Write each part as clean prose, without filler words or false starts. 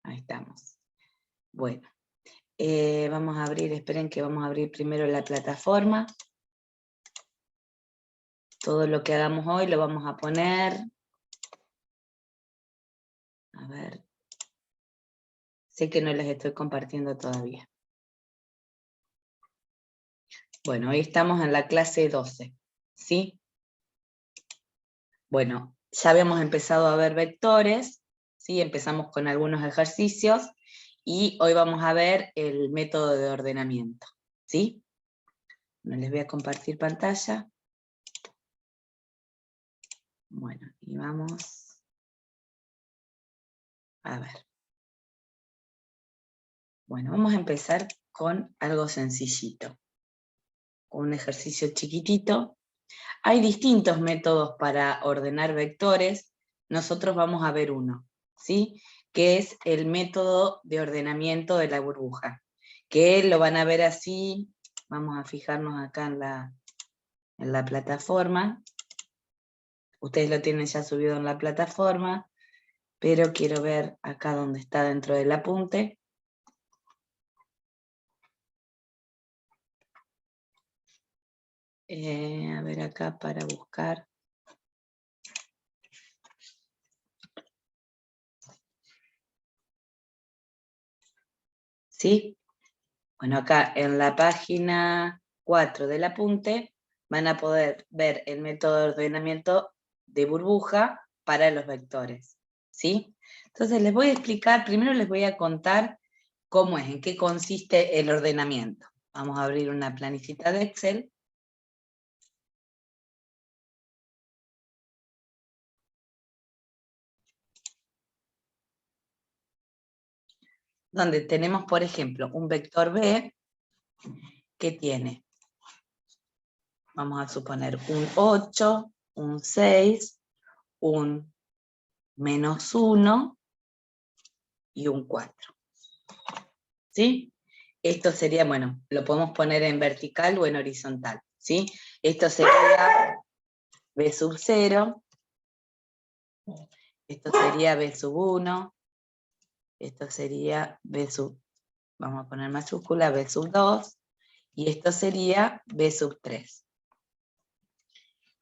Ahí estamos. Bueno, vamos a abrir, esperen que vamos a abrir primero la plataforma. Todo lo que hagamos hoy lo vamos a poner. A ver. Sé que no les estoy compartiendo todavía. Bueno, hoy estamos en la clase 12, ¿sí? Bueno, ya habíamos empezado a ver vectores, ¿sí? Empezamos con algunos ejercicios, y hoy vamos a ver el método de ordenamiento, ¿sí? No les voy a compartir pantalla. Bueno, y vamos a ver. Bueno, vamos a empezar con algo sencillito, un ejercicio chiquitito. Hay distintos métodos para ordenar vectores, nosotros vamos a ver uno, ¿sí? Que es el método de ordenamiento de la burbuja, que lo van a ver así. Vamos a fijarnos acá en la plataforma. Ustedes lo tienen ya subido en la plataforma, pero quiero ver acá donde está dentro del apunte. A ver acá para buscar. ¿Sí? Bueno, acá en la página 4 del apunte van a poder ver el método de ordenamiento de burbuja para los vectores, ¿sí? Entonces les voy a explicar, primero les voy a contar cómo es, en qué consiste el ordenamiento. Vamos a abrir una planillita de Excel. Donde tenemos, por ejemplo, un vector B que tiene, vamos a suponer, un 8, un 6, un -1 y un 4. ¿Sí? Esto sería, bueno, lo podemos poner en vertical o en horizontal, ¿sí? Esto sería B sub 0, esto sería B sub 1, esto sería B sub, vamos a poner mayúscula, B sub 2, y esto sería B sub 3.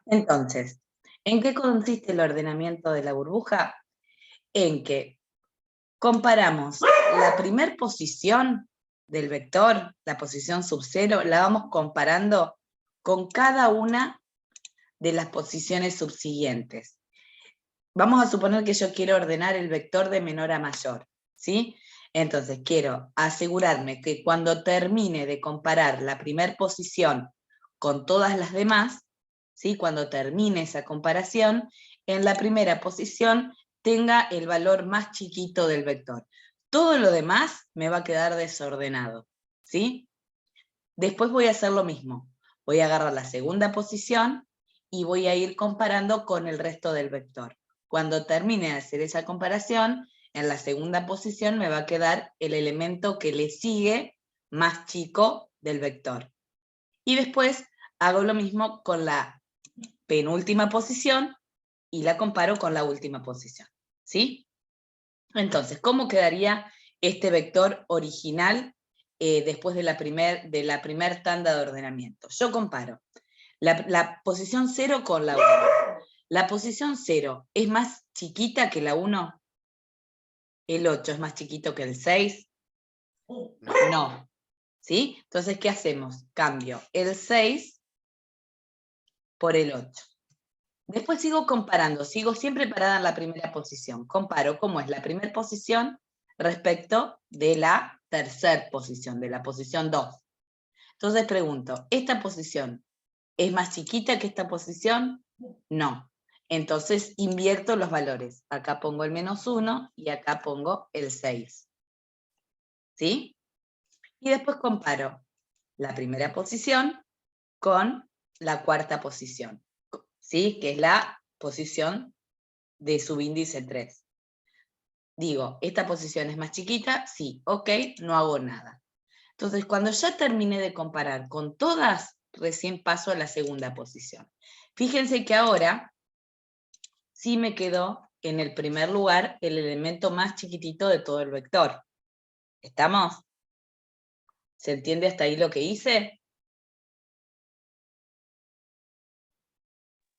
Entonces, ¿en qué consiste el ordenamiento de la burbuja? En que comparamos la primer posición del vector, la posición sub 0, la vamos comparando con cada una de las posiciones subsiguientes. Vamos a suponer que yo quiero ordenar el vector de menor a mayor, ¿sí? Entonces quiero asegurarme que cuando termine de comparar la primera posición con todas las demás, ¿sí? Cuando termine esa comparación, en la primera posición tenga el valor más chiquito del vector. Todo lo demás me va a quedar desordenado, ¿sí? Después voy a hacer lo mismo. Voy a agarrar la segunda posición y voy a ir comparando con el resto del vector. Cuando termine de hacer esa comparación, en la segunda posición me va a quedar el elemento que le sigue más chico del vector. Y después hago lo mismo con la penúltima posición y la comparo con la última posición, ¿sí? Entonces, ¿cómo quedaría este vector original después de la primer tanda de ordenamiento? Yo comparo la posición 0 con la 1. ¿La posición 0 es más chiquita que la 1? ¿El 8 es más chiquito que el 6? No. ¿Sí? Entonces, ¿qué hacemos? Cambio el 6 por el 8. Después sigo comparando, sigo siempre parada en la primera posición. Comparo cómo es la primera posición respecto de la tercera posición, de la posición 2. Entonces pregunto, ¿esta posición es más chiquita que esta posición? No. Entonces invierto los valores. Acá pongo el -1 y acá pongo el 6. ¿Sí? Y después comparo la primera posición con la cuarta posición, ¿sí? Que es la posición de subíndice 3. Digo, ¿esta posición es más chiquita? Sí, ok, no hago nada. Entonces, cuando ya terminé de comparar con todas, recién paso a la segunda posición. Fíjense que ahora sí me quedó en el primer lugar el elemento más chiquitito de todo el vector. ¿Estamos? ¿Se entiende hasta ahí lo que hice?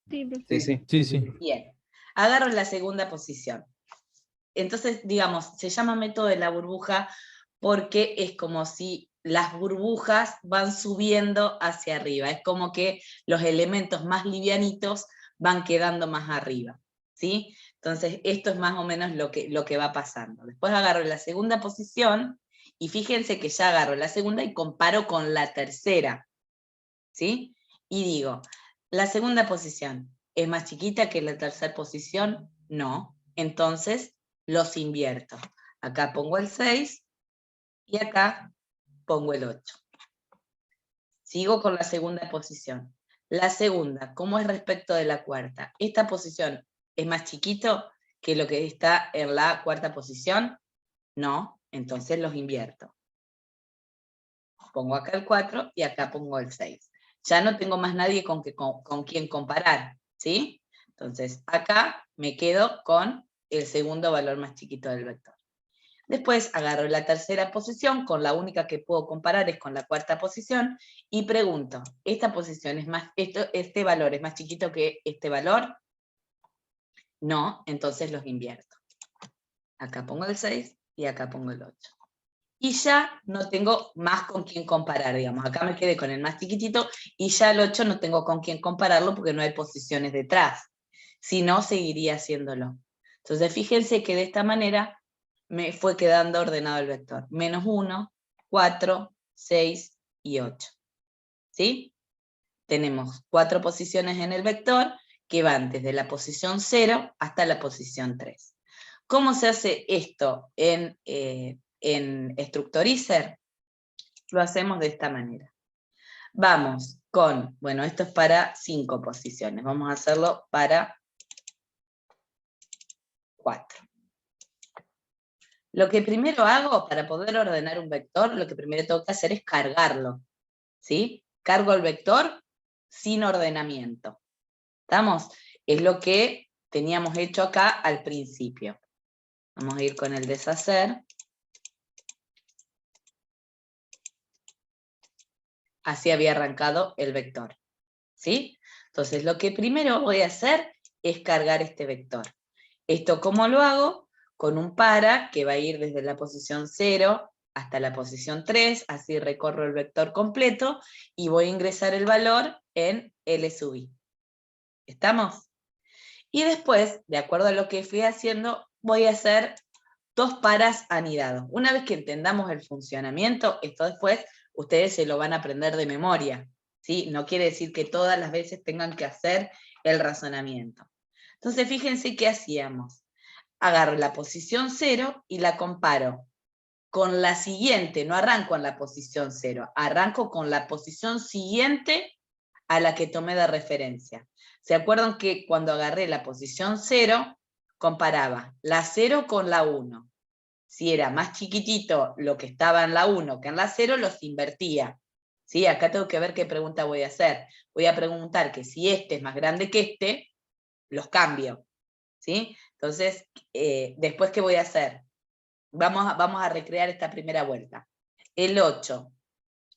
Sí, profe. Sí, sí. Sí, sí. Bien. Agarro la segunda posición. Entonces, digamos, se llama método de la burbuja porque es como si las burbujas van subiendo hacia arriba. Es como que los elementos más livianitos van quedando más arriba, ¿sí? Entonces, esto es más o menos lo que va pasando. Después agarro la segunda posición, y fíjense que ya agarro la segunda y comparo con la tercera, ¿sí? Y digo, la segunda posición, ¿es más chiquita que la tercera posición? No. Entonces, los invierto. Acá pongo el 6 y acá pongo el 8. Sigo con la segunda posición. La segunda, ¿cómo es respecto de la cuarta? ¿Esta posición es más chiquito que lo que está en la cuarta posición? No, entonces los invierto. Pongo acá el 4 y acá pongo el 6. Ya no tengo más nadie con quien comparar, ¿sí? Entonces acá me quedo con el segundo valor más chiquito del vector. Después agarro la tercera posición, con la única que puedo comparar es con la cuarta posición, y pregunto, ¿esta posición es más, este valor es más chiquito que este valor? No, entonces los invierto. Acá pongo el 6 y acá pongo el 8. Y ya no tengo más con quién comparar, digamos. Acá me quedé con el más chiquitito, y ya el 8 no tengo con quién compararlo porque no hay posiciones detrás. Si no, seguiría haciéndolo. Entonces, fíjense que de esta manera me fue quedando ordenado el vector. -1, 4, 6 y 8. ¿Sí? Tenemos 4 posiciones en el vector que van desde la posición 0 hasta la posición 3. ¿Cómo se hace esto en Structorizer? Lo hacemos de esta manera. Vamos con, bueno, esto es para 5 posiciones. Vamos a hacerlo para 4. Lo que primero hago para poder ordenar un vector, lo que primero tengo que hacer es cargarlo, ¿sí? Cargo el vector sin ordenamiento. ¿Estamos? Es lo que teníamos hecho acá al principio. Vamos a ir con el deshacer. Así había arrancado el vector, ¿sí? Entonces lo que primero voy a hacer es cargar este vector. ¿Esto cómo lo hago? Con un para que va a ir desde la posición 0 hasta la posición 3, así recorro el vector completo y voy a ingresar el valor en L sub I. ¿Estamos? Y después, de acuerdo a lo que fui haciendo, voy a hacer 2 paras anidados. Una vez que entendamos el funcionamiento, esto después ustedes se lo van a aprender de memoria, ¿sí? No quiere decir que todas las veces tengan que hacer el razonamiento. Entonces, fíjense qué hacíamos. Agarro la posición 0 y la comparo con la siguiente. No arranco en la posición 0, arranco con la posición siguiente a la que tomé de referencia. ¿Se acuerdan que cuando agarré la posición 0, comparaba la 0 con la 1? Si era más chiquitito lo que estaba en la 1 que en la 0, los invertía. ¿Sí? Acá tengo que ver qué pregunta voy a hacer. Voy a preguntar que si este es más grande que este, los cambio. ¿Sí? Entonces, después, ¿qué voy a hacer? Vamos a recrear esta primera vuelta. El 8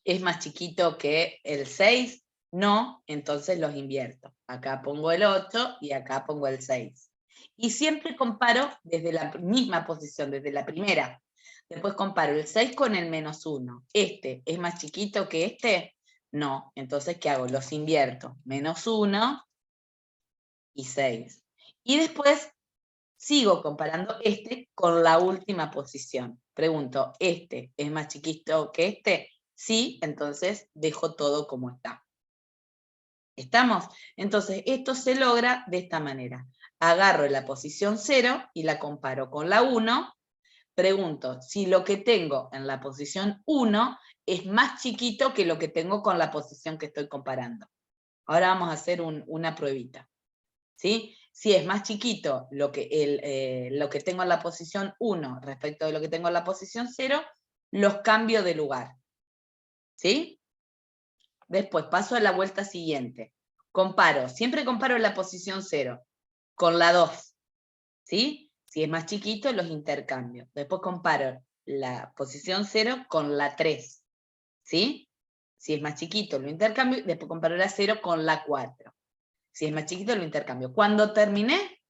es más chiquito que el 6, no, entonces los invierto. Acá pongo el 8 y acá pongo el 6. Y siempre comparo desde la misma posición, desde la primera. Después comparo el 6 con el -1. ¿Este es más chiquito que este? No, entonces ¿qué hago? Los invierto. -1 y 6. Y después sigo comparando este con la última posición. Pregunto, ¿este es más chiquito que este? Sí, entonces dejo todo como está. ¿Estamos? Entonces, esto se logra de esta manera. Agarro la posición 0 y la comparo con la 1. Pregunto si lo que tengo en la posición 1 es más chiquito que lo que tengo con la posición que estoy comparando. Ahora vamos a hacer una pruebita. ¿Sí? Si es más chiquito lo que tengo en la posición 1 respecto de lo que tengo en la posición 0, los cambio de lugar. ¿Sí? Después paso a la vuelta siguiente. Comparo, siempre comparo la posición 0 con la 2. ¿sí? Si es más chiquito, los intercambio. Después comparo la posición 0 con la 3, ¿sí? Si es más chiquito, lo intercambio, después comparo la 0 con la 4. Si es más chiquito, lo intercambio. Cuando terminé,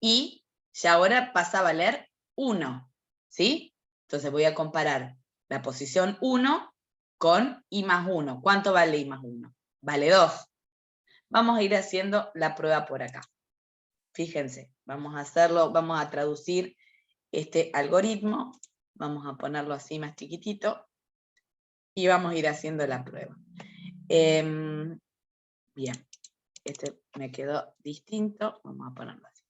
y ya ahora pasa a valer 1, ¿sí? Entonces voy a comparar la posición 1 con I más 1. ¿Cuánto vale I más 1? Vale 2. Vamos a ir haciendo la prueba por acá. Fíjense, vamos a hacerlo, vamos a traducir este algoritmo, vamos a ponerlo así más chiquitito, y vamos a ir haciendo la prueba. Bien, este me quedó distinto, vamos a ponerlo así.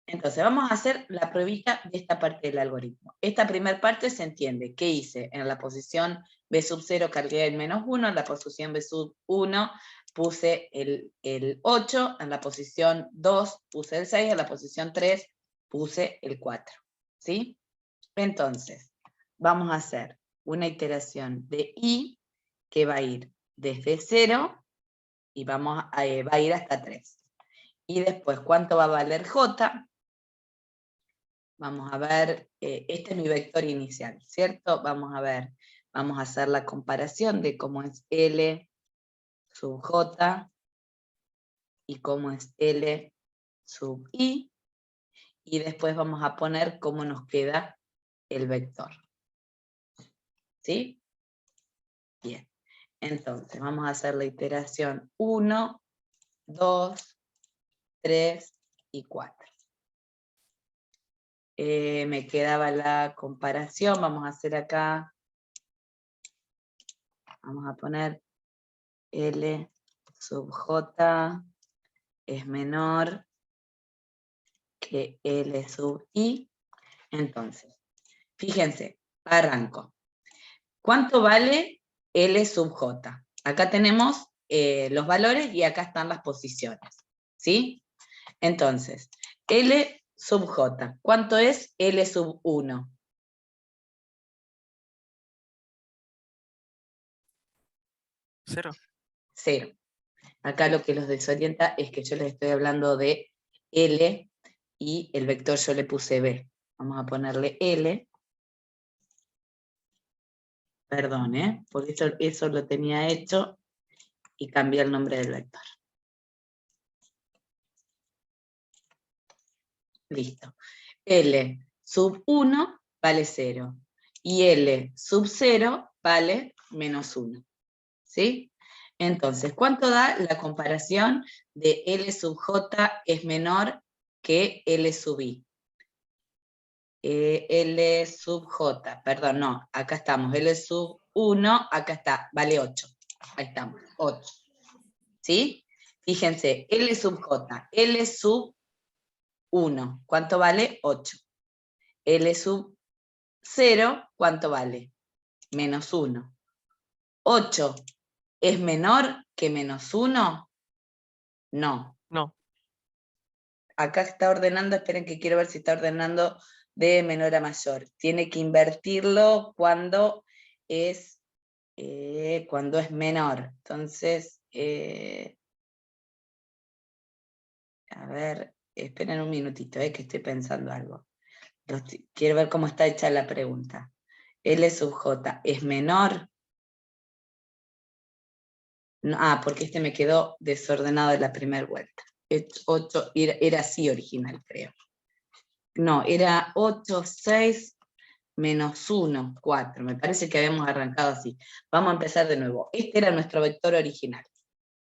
Entonces, vamos a hacer la pruebita de esta parte del algoritmo. Esta primera parte se entiende. ¿Qué hice? En la posición B sub 0 cargué el menos 1, en la posición B sub 1 puse el 8, en la posición 2 puse el 6, en la posición 3 puse el 4. ¿Sí? Entonces, vamos a hacer una iteración de I que va a ir desde 0 y va a ir hasta 3. Y después, ¿cuánto va a valer J? Vamos a ver, este es mi vector inicial, ¿cierto? Vamos a ver, vamos a hacer la comparación de cómo es L sub J y cómo es L sub I, y después vamos a poner cómo nos queda el vector. ¿Sí? Bien. Entonces, vamos a hacer la iteración 1, 2, 3 y 4. Me quedaba la comparación, vamos a hacer acá, vamos a poner L sub J es menor que L sub I. Entonces, fíjense, arranco. ¿Cuánto vale L sub J? Acá tenemos los valores y acá están las posiciones, ¿sí? Entonces, L sub J, ¿cuánto es L sub 1? 0. 0. Acá lo que los desorienta es que yo les estoy hablando de L y el vector yo le puse B. Vamos a ponerle L. Perdón, porque eso lo tenía hecho y cambié el nombre del vector. Listo. L sub 1 vale 0 y L sub 0 vale menos 1. ¿Sí? Entonces, ¿cuánto da la comparación de L sub J es menor que L sub I? L sub J, perdón, no, acá estamos, L sub 1, acá está, vale 8. Ahí estamos, 8. ¿Sí? Fíjense, L sub J, L sub 1, ¿cuánto vale? 8. L sub 0, ¿cuánto vale? Menos 1. 8, ¿es menor que menos 1? No. No. Acá está ordenando, esperen que quiero ver si está ordenando de menor a mayor. Tiene que invertirlo cuando es menor. Entonces, a ver, esperen un minutito, que estoy pensando algo. Quiero ver cómo está hecha la pregunta. L sub J, ¿es menor? No, porque este me quedó desordenado de la primera vuelta. 8, era así original, creo. No, era 8, 6, menos 1, 4. Me parece que habíamos arrancado así. Vamos a empezar de nuevo. Este era nuestro vector original,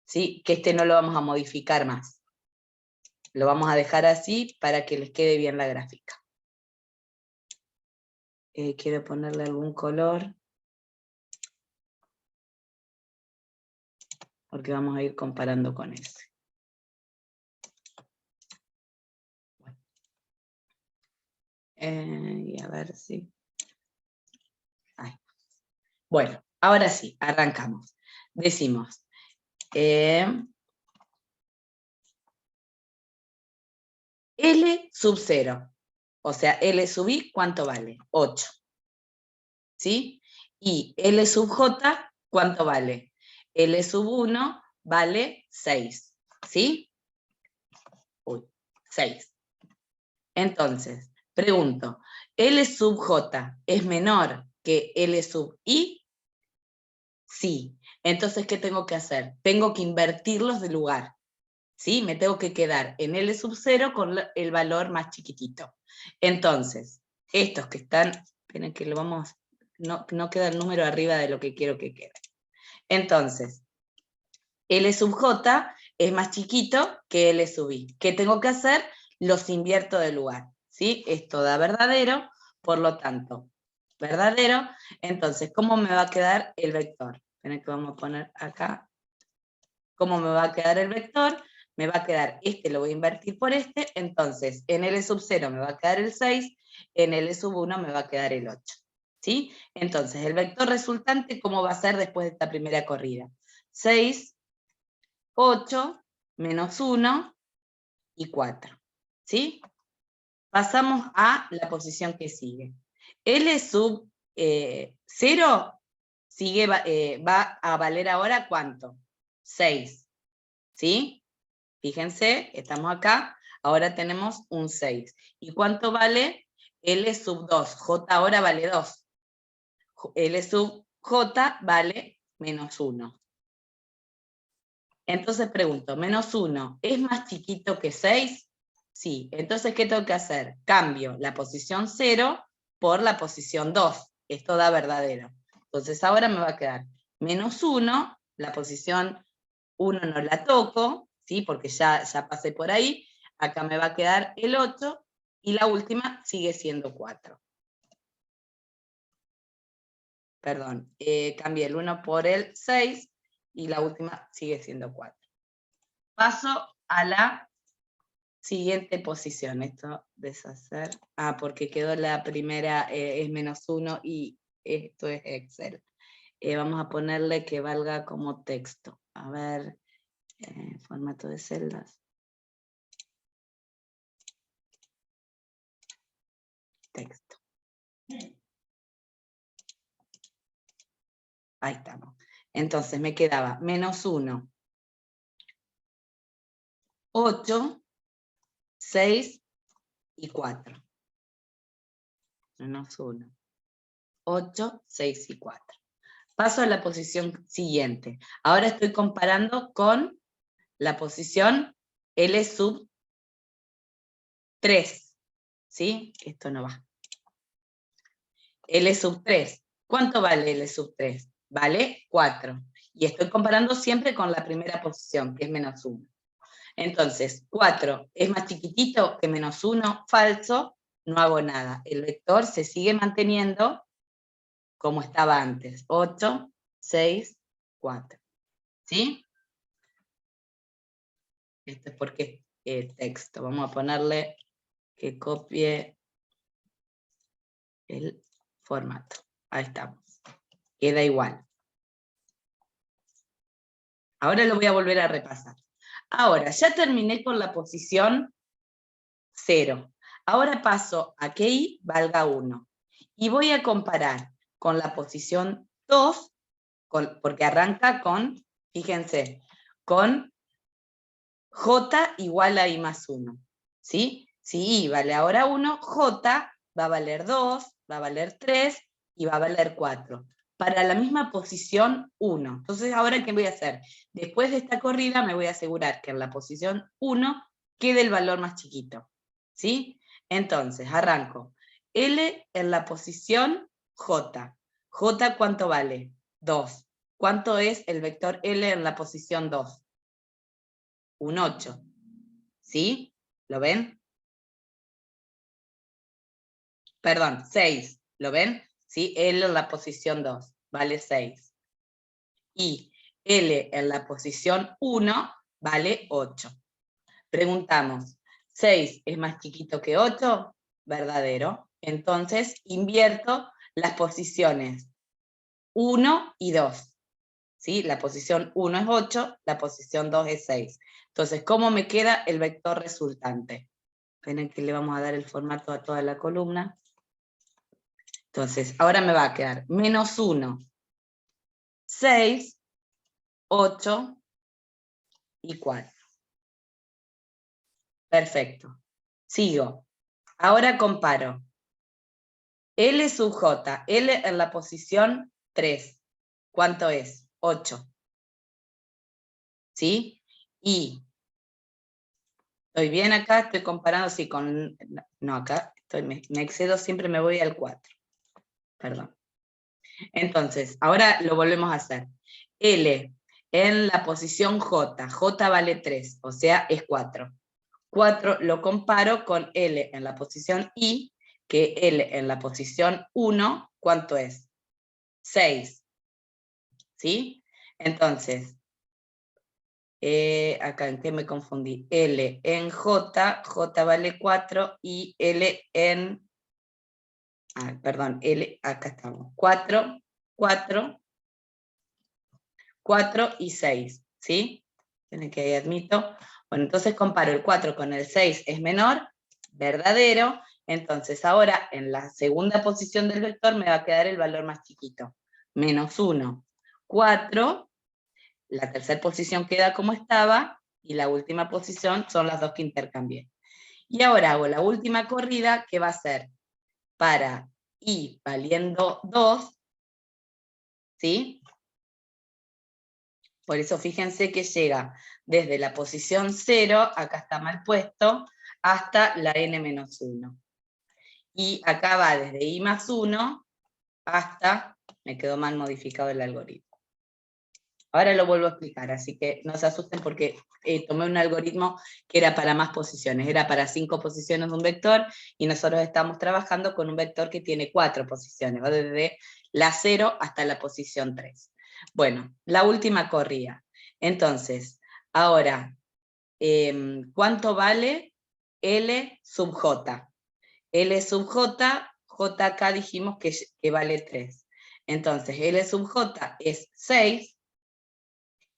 ¿sí? Que este no lo vamos a modificar más. Lo vamos a dejar así para que les quede bien la gráfica. Quiero ponerle algún color, porque vamos a ir comparando con ese. Y a ver si... Ahí. Bueno, ahora sí, arrancamos. Decimos... L sub 0, o sea, L sub I, ¿cuánto vale? 8. ¿Sí? Y L sub J, ¿cuánto vale? L sub 1 vale 6. ¿Sí? 6. Entonces, pregunto, L sub J es menor que L sub I? Sí. Entonces, ¿qué tengo que hacer? Tengo que invertirlos de lugar. ¿Sí? Me tengo que quedar en L sub 0 con el valor más chiquitito. Entonces, estos que están, esperen que lo vamos, no queda el número arriba de lo que quiero que quede. Entonces, L sub J es más chiquito que L sub I. ¿Qué tengo que hacer? Los invierto de lugar. ¿Sí? Esto da verdadero, por lo tanto, verdadero. Entonces, ¿cómo me va a quedar el vector? Esperen que vamos a poner acá. ¿Cómo me va a quedar el vector? Me va a quedar este, lo voy a invertir por este, entonces en L sub 0 me va a quedar el 6, en L sub 1 me va a quedar el 8. ¿Sí? Entonces, el vector resultante, ¿cómo va a ser después de esta primera corrida? 6, 8, menos 1 y 4. ¿Sí? Pasamos a la posición que sigue. L sub 0 sigue, va a valer ahora ¿cuánto? 6. ¿Sí? Fíjense, estamos acá, ahora tenemos un 6. ¿Y cuánto vale? L sub 2, J ahora vale 2. L sub J vale menos 1. Entonces pregunto, ¿menos 1 es más chiquito que 6? Sí, entonces ¿qué tengo que hacer? Cambio la posición 0 por la posición 2. Esto da verdadero. Entonces ahora me va a quedar menos 1, la posición 1 no la toco, ¿sí? Porque ya pasé por ahí. Acá me va a quedar el 8 y la última sigue siendo 4. Perdón, cambié el 1 por el 6 y la última sigue siendo 4. Paso a la siguiente posición. Esto deshacer. Porque quedó la primera, es menos 1 y esto es Excel. Vamos a ponerle que valga como texto. A ver, formato de celdas. Texto. Ahí estamos. Entonces me quedaba menos 1, 8, 6 y 4. Menos 1, 8, 6 y 4. Paso a la posición siguiente. Ahora estoy comparando con la posición L sub 3. ¿Sí? Esto no va. L sub 3. ¿Cuánto vale L sub 3? Vale 4. Y estoy comparando siempre con la primera posición, que es menos 1. Entonces, 4 es más chiquitito que menos 1, falso, no hago nada. El vector se sigue manteniendo como estaba antes. 8, 6, 4. ¿Sí? Esto es porque es texto. Vamos a ponerle que copie el formato. Ahí estamos. Queda igual. Ahora lo voy a volver a repasar. Ahora, ya terminé con la posición 0. Ahora paso a que I valga 1. Y voy a comparar con la posición 2, porque arranca con, fíjense, con J igual a I más 1. ¿Sí? Si I vale ahora 1, J va a valer 2, va a valer 3 y va a valer 4. Para la misma posición 1. Entonces, ¿ahora qué voy a hacer? Después de esta corrida me voy a asegurar que en la posición 1 quede el valor más chiquito. ¿Sí? Entonces, arranco. L en la posición J. J, ¿cuánto vale? 2. ¿Cuánto es el vector L en la posición 2? Un 8. ¿Sí? ¿Lo ven? Perdón, 6. ¿Lo ven? ¿Sí? L en la posición 2 vale 6. Y L en la posición 1 vale 8. Preguntamos, ¿6 es más chiquito que 8? Verdadero. Entonces invierto las posiciones 1 y 2. ¿Sí? La posición 1 es 8, la posición 2 es 6. Entonces, ¿cómo me queda el vector resultante? Esperen que le vamos a dar el formato a toda la columna. Entonces, ahora me va a quedar menos 1, 6, 8 y 4. Perfecto. Sigo. Ahora comparo. L sub J, L en la posición 3. ¿Cuánto es? 8. ¿Sí? Y estoy bien acá, estoy comparando, sí, con... No, acá me excedo, siempre me voy al 4. Perdón. Entonces, ahora lo volvemos a hacer. L en la posición J, J vale 3, o sea, es 4. 4 lo comparo con L en la posición I, que L en la posición 1, ¿cuánto es? 6. ¿Sí? Entonces, acá en qué me confundí. L en J, J vale 4, y L en... perdón, L, acá estamos. 4, 4, 4 y 6, ¿sí? Tienen que ahí admito. Bueno, entonces comparo el 4 con el 6, es menor, verdadero. Entonces ahora en la segunda posición del vector me va a quedar el valor más chiquito, menos 1. 4, la tercera posición queda como estaba, y la última posición son las dos que intercambié. Y ahora hago la última corrida, que va a ser para I valiendo 2, ¿sí? Por eso fíjense que llega desde la posición 0, acá está mal puesto, hasta la n-1. Y acá va desde i más 1 hasta, me quedó mal modificado el algoritmo. Ahora lo vuelvo a explicar, así que no se asusten porque tomé un algoritmo que era para más posiciones, era para 5 posiciones de un vector, y nosotros estamos trabajando con un vector que tiene 4 posiciones, va desde la 0 hasta la posición 3. Bueno, la última corrida. Entonces, ahora, ¿cuánto vale L sub J? L sub J, J acá dijimos que vale 3. Entonces, L sub J es 6,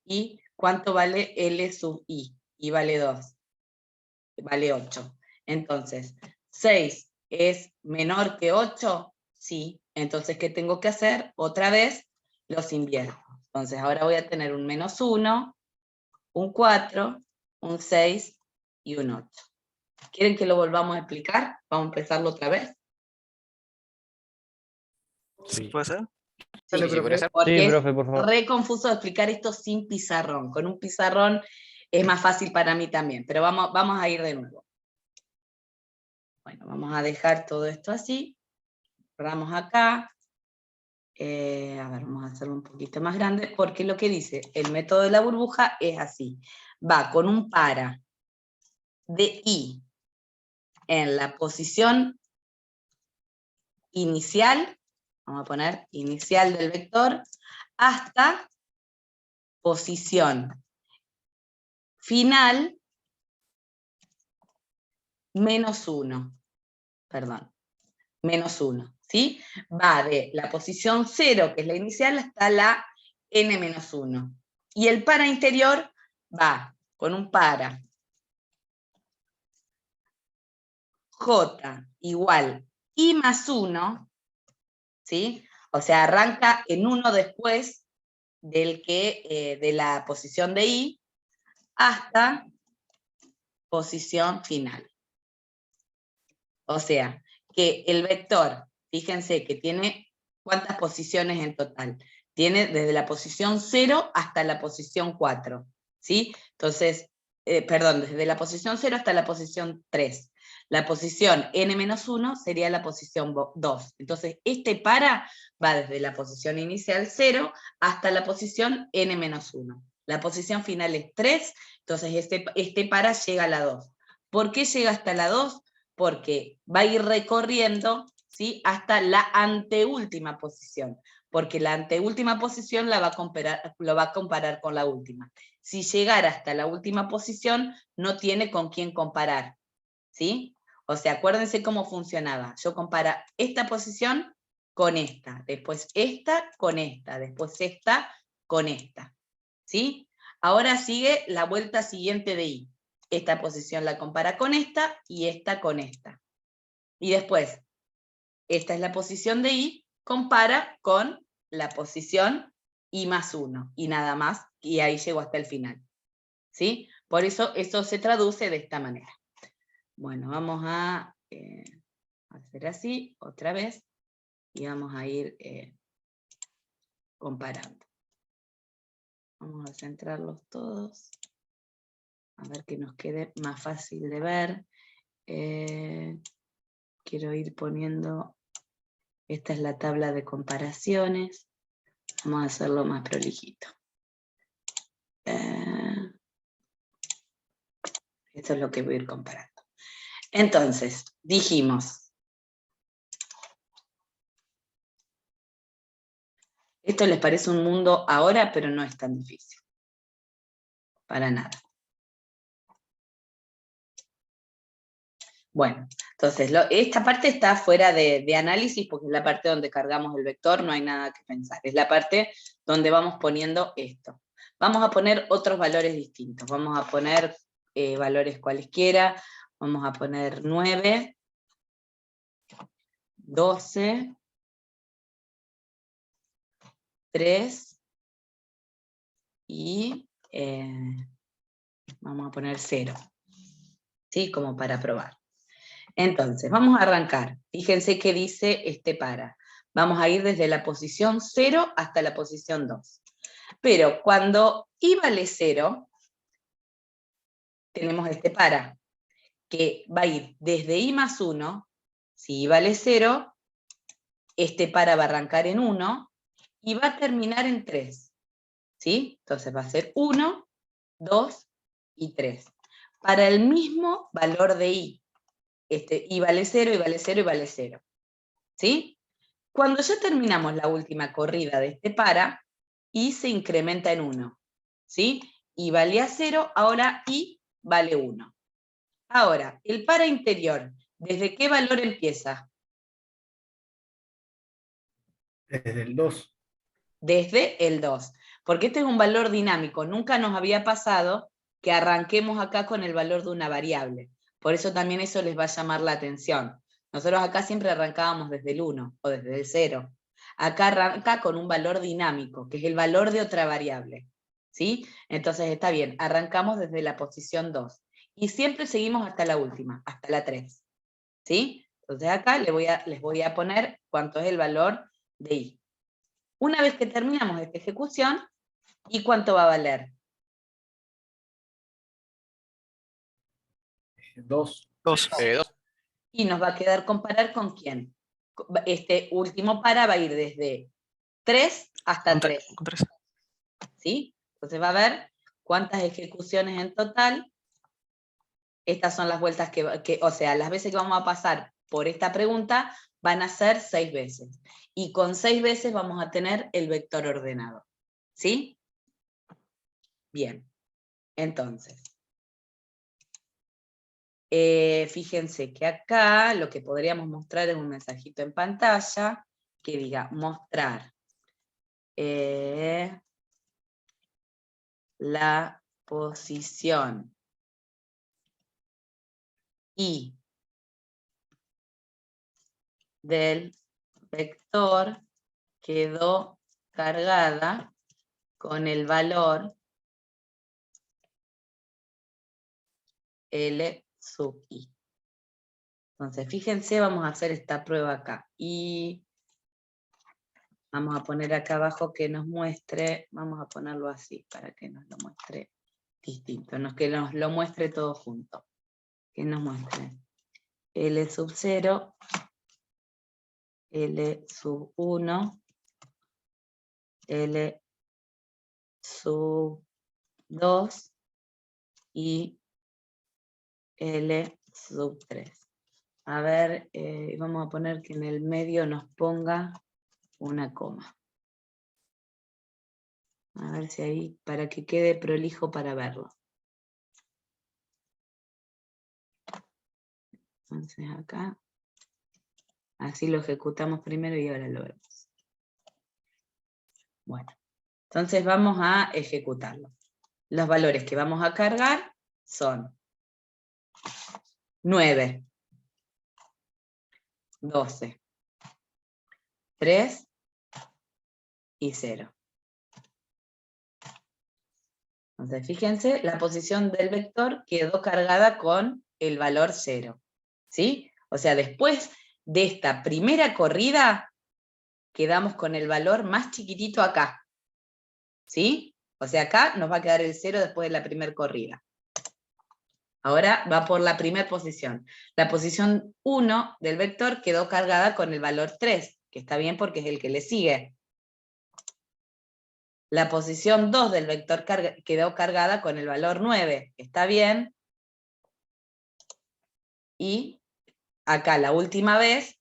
¿y cuánto vale L sub I? I vale 2, vale 8. Entonces, 6 es menor que 8, sí. Entonces, ¿qué tengo que hacer? Otra vez los invierto. Entonces, ahora voy a tener un menos 1, un 4, un 6 y un 8. ¿Quieren que lo volvamos a explicar? Vamos a empezarlo otra vez. ¿Sí puede ser? Sí, Dale, profe. porque Sí, es profe, por favor. re confuso explicar esto sin pizarrón. Con un pizarrón es más fácil para mí también, pero vamos a ir de nuevo. Bueno, vamos a dejar todo esto así. Cerramos acá. A ver, vamos a hacerlo un poquito más grande, porque lo que dice el método de la burbuja es así. Va con un para de I en la posición inicial, vamos a poner inicial del vector, hasta posición final menos 1, perdón, menos 1, ¿sí? Va de la posición 0, que es la inicial, hasta la n-1. Y el para interior va con un para j igual i más 1, ¿sí? O sea, arranca en 1 después de la posición de i, hasta posición final. O sea, que el vector, fíjense que tiene ¿cuántas posiciones en total? Tiene desde la posición 0 hasta la posición 4, ¿sí? Entonces, perdón, desde la posición 0 hasta la posición 3. La posición n-1 sería la posición 2. Entonces, este para va desde la posición inicial 0 hasta la posición n-1. La posición final es 3, entonces este para llega a la 2. ¿Por qué llega hasta la 2? Porque va a ir recorriendo, ¿sí?, hasta la anteúltima posición, porque la anteúltima posición lo va a comparar con la última. Si llegara hasta la última posición, no tiene con quién comparar, ¿sí? O sea, acuérdense cómo funcionaba. Yo compara esta posición con esta, después esta con esta, después esta con esta, ¿sí? Ahora sigue la vuelta siguiente de I. Esta posición la compara con esta y esta con esta. Y después, esta es la posición de I, compara con la posición I más 1, y nada más, y ahí llego hasta el final, ¿sí? Por eso esto se traduce de esta manera. Bueno, vamos a hacer así, otra vez, y vamos a ir comparando. Vamos a centrarlos todos, a ver que nos quede más fácil de ver. Quiero ir poniendo, esta es la tabla de comparaciones, vamos a hacerlo más prolijito. Esto es lo que voy a ir comparando. Entonces, dijimos, esto les parece un mundo ahora, pero no es tan difícil. Para nada. Bueno, entonces, esta parte está fuera de análisis porque es la parte donde cargamos el vector, no hay nada que pensar. Es la parte donde vamos poniendo esto. Vamos a poner otros valores distintos. Vamos a poner valores cualesquiera. Vamos a poner 9, 12, 3 y vamos a poner 0. ¿Sí? Como para probar. Entonces, vamos a arrancar. Fíjense qué dice este para. Vamos a ir desde la posición 0 hasta la posición 2. Pero cuando i vale 0, tenemos este para, que va a ir desde i más 1, si i vale 0, este para va a arrancar en 1, y va a terminar en 3. ¿Sí? Entonces va a ser 1, 2 y 3. Para el mismo valor de i. I vale 0, i vale 0, i vale 0. ¿Sí? Cuando ya terminamos la última corrida de este para, i se incrementa en 1. ¿Sí? I valía 0, ahora i vale 1. Ahora, el para interior, ¿desde qué valor empieza? Desde el 2. Desde el 2. Porque este es un valor dinámico. Nunca nos había pasado que arranquemos acá con el valor de una variable. Por eso también eso les va a llamar la atención. Nosotros acá siempre arrancábamos desde el 1 o desde el 0. Acá arranca con un valor dinámico, que es el valor de otra variable. ¿Sí? Entonces está bien, arrancamos desde la posición 2. Y siempre seguimos hasta la última, hasta la 3. ¿Sí? Entonces acá les voy a poner cuánto es el valor de i. Una vez que terminamos esta ejecución, ¿y cuánto va a valer? 2. 2. Y nos va a quedar comparar con quién. Este último para va a ir desde 3 hasta 3. Con 3. ¿Sí? Entonces va a ver cuántas ejecuciones en total. Estas son las vueltas o sea, las veces que vamos a pasar por esta pregunta van a ser 6 veces. Y con 6 veces vamos a tener el vector ordenado. ¿Sí? Bien. Entonces, fíjense que acá lo que podríamos mostrar es un mensajito en pantalla que diga mostrar la posición i del vector quedó cargada con el valor L sub i. Entonces, fíjense, vamos a hacer esta prueba acá. Y vamos a poner acá abajo que nos muestre, vamos a ponerlo así para que nos lo muestre distinto, que nos lo muestre todo junto. Que nos muestre L sub 0, L sub 1, L sub 2 y L sub 3. A ver, vamos a poner que en el medio nos ponga una coma. A ver si ahí, para que quede prolijo para verlo. Entonces acá, así lo ejecutamos primero y ahora lo vemos. Bueno, entonces vamos a ejecutarlo. Los valores que vamos a cargar son 9, 12, 3 y 0. Entonces, fíjense, la posición del vector quedó cargada con el valor 0. ¿Sí? O sea, después de esta primera corrida, quedamos con el valor más chiquitito acá. ¿Sí? O sea, acá nos va a quedar el 0 después de la primera corrida. Ahora va por la primera posición. La posición 1 del vector quedó cargada con el valor 3, que está bien porque es el que le sigue. La posición 2 del vector quedó cargada con el valor 9, está bien. Y acá la última vez,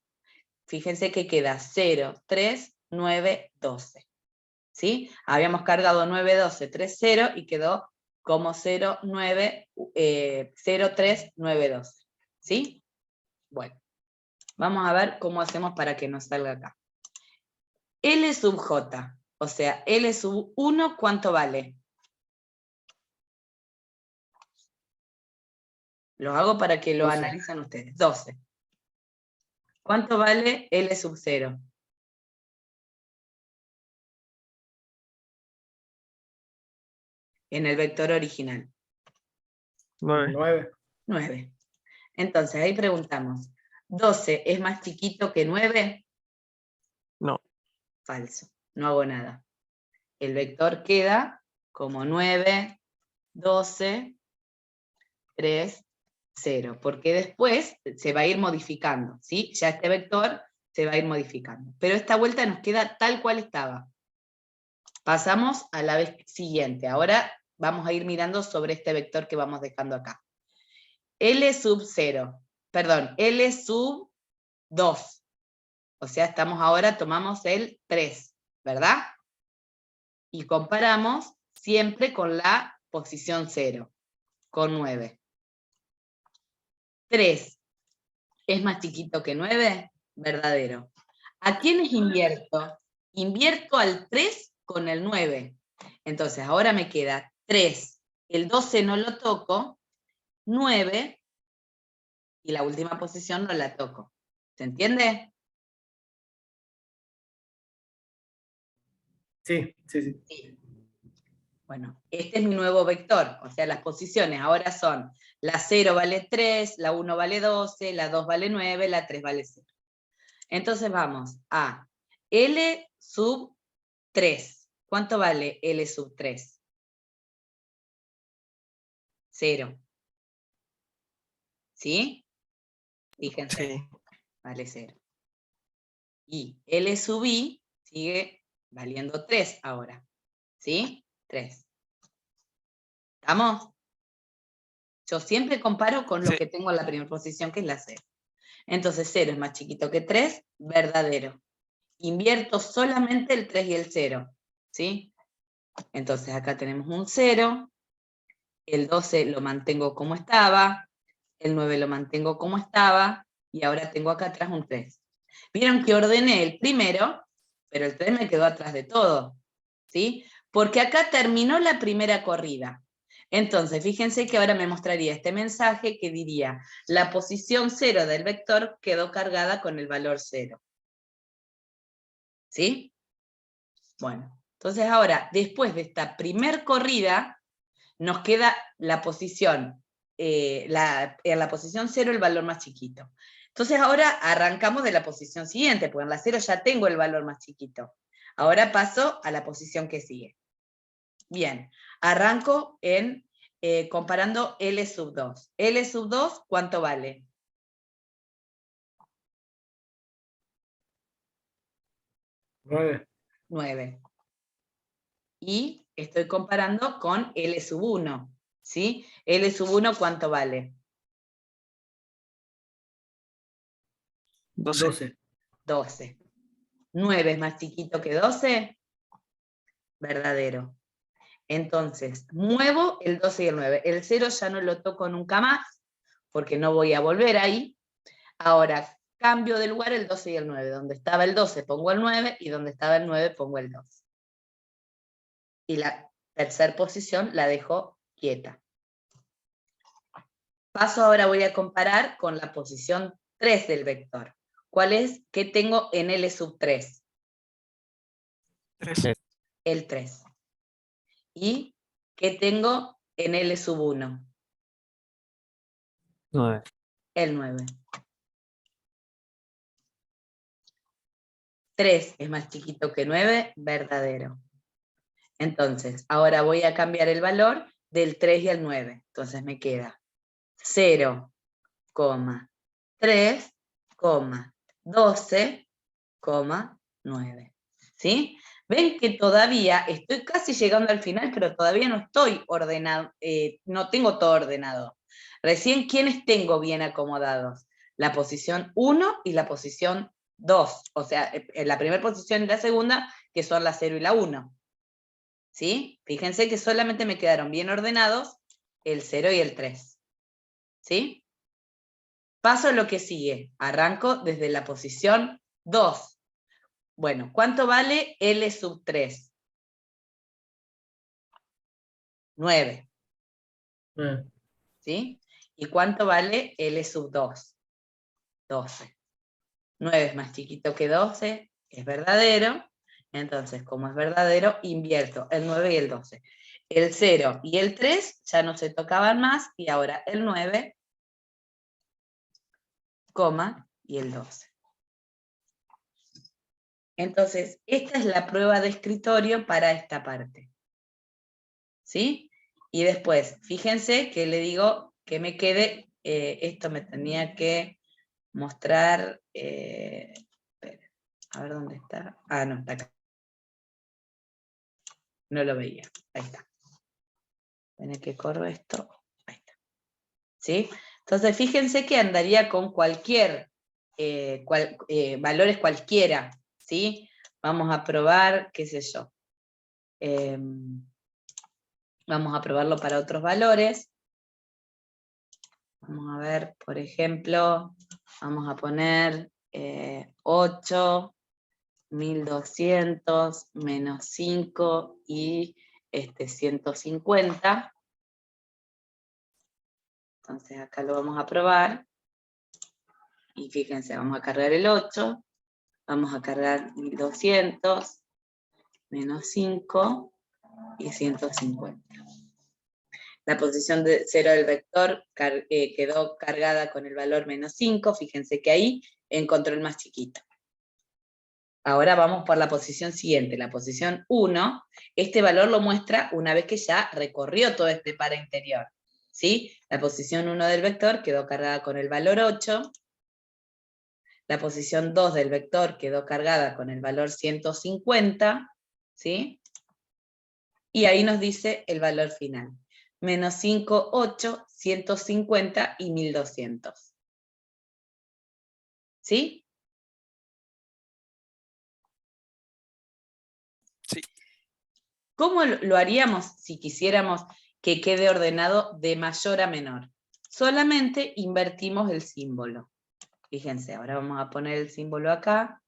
fíjense que queda 0, 3, 9, 12. ¿Sí? Habíamos cargado 9, 12, 3, 0 y quedó como 0, 9, 0, 3, 9, 12. ¿Sí? Bueno, vamos a ver cómo hacemos para que nos salga acá. L sub J, o sea, L sub 1, ¿cuánto vale? Lo hago para que lo 12. analicen ustedes. 12. ¿Cuánto vale L sub 0? En el vector original. 9. 9. 9. Entonces, ahí preguntamos, ¿12 es más chiquito que 9? No. Falso, no hago nada. El vector queda como 9, 12, 3, 0, porque después se va a ir modificando, ¿sí? Ya este vector se va a ir modificando. Pero esta vuelta nos queda tal cual estaba. Pasamos a la vez siguiente. Ahora vamos a ir mirando sobre este vector que vamos dejando acá. L sub 0, perdón, L sub 2. O sea, estamos ahora, tomamos el 3, ¿verdad? Y comparamos siempre con la posición 0, con 9. 3 es más chiquito que 9, verdadero. ¿A quiénes invierto? Invierto al 3 con el 9. Entonces, ahora me queda 3, el 12 no lo toco, 9, y la última posición no la toco. ¿Se entiende? Sí, sí, sí. Sí. Bueno, este es mi nuevo vector, o sea, las posiciones ahora son, la 0 vale 3, la 1 vale 12, la 2 vale 9, la 3 vale 0. Entonces vamos a L sub 3. ¿Cuánto vale L sub 3? 0. ¿Sí? Fíjense, Sí. vale 0. Y L sub I sigue valiendo 3 ahora. ¿Sí? 3. ¿Estamos? Yo siempre comparo con lo Sí. que tengo en la primera posición, que es la 0. Entonces 0 es más chiquito que 3, verdadero. Invierto solamente el 3 y el 0. ¿Sí? Entonces acá tenemos un 0, el 12 lo mantengo como estaba, el 9 lo mantengo como estaba, y ahora tengo acá atrás un 3. Vieron que ordené el primero, pero el 3 me quedó atrás de todo, ¿sí? Porque acá terminó la primera corrida. Entonces, fíjense que ahora me mostraría este mensaje que diría, la posición 0 del vector quedó cargada con el valor 0. ¿Sí? Bueno, entonces ahora, después de esta primer corrida, nos queda la posición, en la posición 0 el valor más chiquito. Entonces ahora arrancamos de la posición siguiente, porque en la 0 ya tengo el valor más chiquito. Ahora paso a la posición que sigue. Bien, arranco comparando L sub 2. L sub 2, ¿cuánto vale? 9. 9. Y estoy comparando con L sub 1. ¿Sí? L sub 1, ¿cuánto vale? 12. 12. 12. 9 es más chiquito que 12, verdadero. Entonces, muevo el 12 y el 9. El 0 ya no lo toco nunca más, porque no voy a volver ahí. Ahora, cambio de lugar el 12 y el 9. Donde estaba el 12 pongo el 9, y donde estaba el 9 pongo el 12. Y la tercera posición la dejo quieta. Paso ahora, voy a comparar con la posición 3 del vector. ¿Cuál es? ¿Qué tengo en L sub 3? 3. El 3. ¿Y qué tengo en L sub 1? 9. El 9. 3 es más chiquito que 9, verdadero. Entonces, ahora voy a cambiar el valor del 3 y el 9. Entonces me queda 0, 3, 12, 9. ¿Sí? Ven que todavía estoy casi llegando al final, pero todavía no estoy ordenado, no tengo todo ordenado. Recién, ¿quiénes tengo bien acomodados? La posición 1 y la posición 2. O sea, la primera posición y la segunda, que son la 0 y la 1. ¿Sí? Fíjense que solamente me quedaron bien ordenados el 0 y el 3. ¿Sí? Paso a lo que sigue. Arranco desde la posición 2. Bueno, ¿cuánto vale L sub 3? 9. 9. ¿Sí? ¿Y cuánto vale L sub 2? 12. 9 es más chiquito que 12, es verdadero. Entonces, como es verdadero, invierto el 9 y el 12. El 0 y el 3 ya no se tocaban más, y ahora el 9, y el 12. Entonces, esta es la prueba de escritorio para esta parte. ¿Sí? Y después, fíjense que le digo que me quede, esto me tenía que mostrar, a ver dónde está. Ah, no, está acá. No lo veía, ahí está. Tiene que corro esto, ahí está. ¿Sí? Entonces, fíjense que andaría con cualquier, valores cualquiera, ¿sí? Vamos a probar, qué sé yo. Vamos a probarlo para otros valores. Vamos a ver, por ejemplo, vamos a poner 8, 1200, menos 5 y 150. Entonces acá lo vamos a probar. Y fíjense, vamos a cargar el 8, vamos a cargar 1200, menos 5 y 150. La posición de 0 del vector quedó cargada con el valor menos 5, fíjense que ahí encontró el más chiquito. Ahora vamos por la posición siguiente, la posición 1, este valor lo muestra una vez que ya recorrió todo este par interior. ¿Sí? La posición 1 del vector quedó cargada con el valor 8, la posición 2 del vector quedó cargada con el valor 150, ¿sí? Y ahí nos dice el valor final. Menos 5, 8, 150 y 1200. ¿Sí? Sí. ¿Cómo lo haríamos si quisiéramos que quede ordenado de mayor a menor? Solamente invertimos el símbolo. Fíjense, ahora vamos a poner el símbolo acá.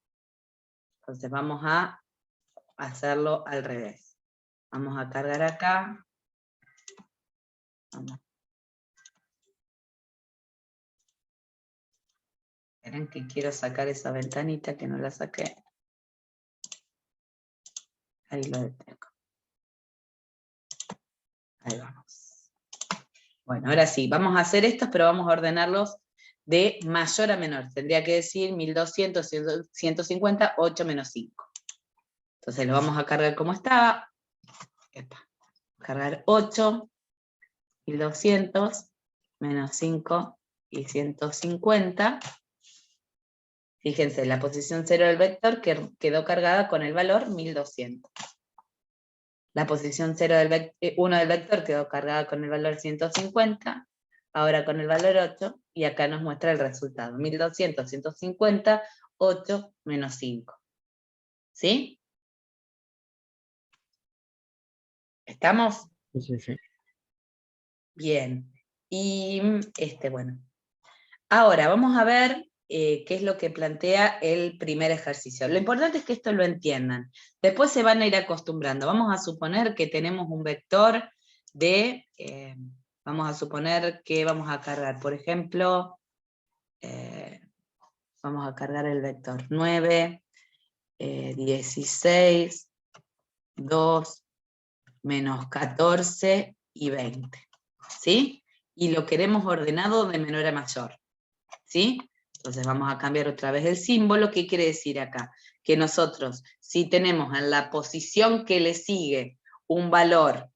Entonces vamos a hacerlo al revés. Vamos a cargar acá. Vamos. Esperen que quiero sacar esa ventanita que no la saqué. Ahí lo detengo. Ahí vamos. Bueno, ahora sí, vamos a hacer estos, pero vamos a ordenarlos de mayor a menor. Tendría que decir 1200, 150, 8 menos 5. Entonces lo vamos a cargar como estaba. Cargar 8, 1200, menos 5 y 150. Fíjense, la posición 0 del vector quedó cargada con el valor 1200. La posición 1 del vector quedó cargada con el valor 150, ahora con el valor 8, y acá nos muestra el resultado. 1200, 150, 8 menos 5. ¿Sí? ¿Estamos? Sí, sí. Bien. Y bueno. Ahora vamos a ver qué es lo que plantea el primer ejercicio. Lo importante es que esto lo entiendan. Después se van a ir acostumbrando. Vamos a suponer que tenemos un vector de, vamos a suponer que vamos a cargar, por ejemplo, vamos a cargar el vector 9, 16, 2, menos 14 y 20. ¿Sí? Y lo queremos ordenado de menor a mayor. ¿Sí? Entonces vamos a cambiar otra vez el símbolo. ¿Qué quiere decir acá? Que nosotros, si tenemos en la posición que le sigue un valor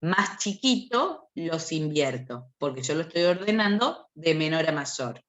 más chiquito, los invierto, porque yo lo estoy ordenando de menor a mayor.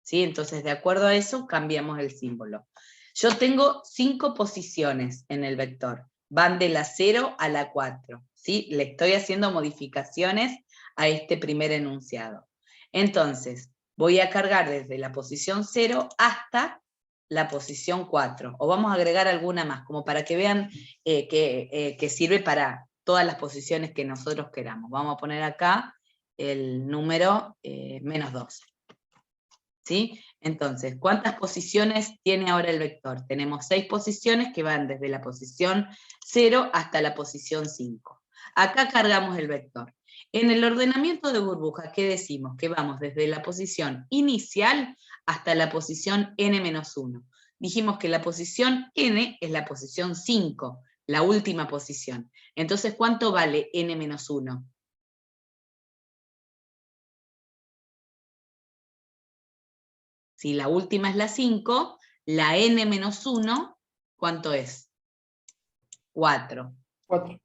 ¿Sí? Entonces, de acuerdo a eso, cambiamos el símbolo. Yo tengo 5 posiciones en el vector. Van de la 0 a la 4. ¿Sí? Le estoy haciendo modificaciones a este primer enunciado. Entonces, voy a cargar desde la posición 0 hasta la posición 4. O vamos a agregar alguna más, como para que vean que sirve para todas las posiciones que nosotros queramos. Vamos a poner acá el número menos 12. ¿Sí? Entonces, ¿cuántas posiciones tiene ahora el vector? Tenemos 6 posiciones que van desde la posición 0 hasta la posición 5. Acá cargamos el vector. En el ordenamiento de burbuja, ¿qué decimos? Que vamos desde la posición inicial hasta la posición n-1. Dijimos que la posición n es la posición 5, la última posición. Entonces, ¿cuánto vale n-1? Si la última es la 5, la n-1, ¿cuánto es? 4. 4.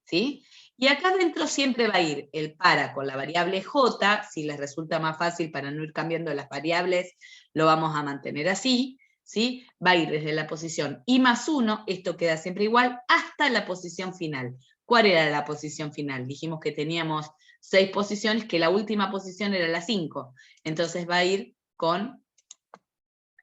¿Sí? Y acá adentro siempre va a ir el para con la variable j, si les resulta más fácil para no ir cambiando las variables, lo vamos a mantener así, ¿sí? Va a ir desde la posición i más 1, esto queda siempre igual, hasta la posición final. ¿Cuál era la posición final? Dijimos que teníamos 6 posiciones, que la última posición era la 5, entonces va a ir con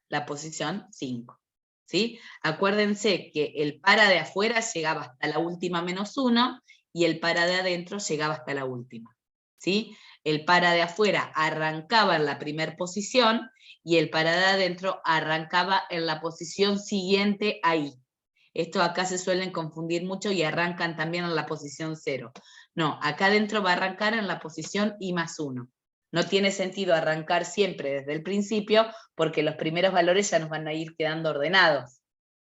la posición 5. ¿Sí? Acuérdense que el para de afuera llegaba hasta la última menos 1 y el para de adentro llegaba hasta la última. ¿Sí? El para de afuera arrancaba en la primera posición y el para de adentro arrancaba en la posición siguiente ahí. Esto acá se suelen confundir mucho y arrancan también en la posición 0. No, acá adentro va a arrancar en la posición i más 1. No tiene sentido arrancar siempre desde el principio porque los primeros valores ya nos van a ir quedando ordenados.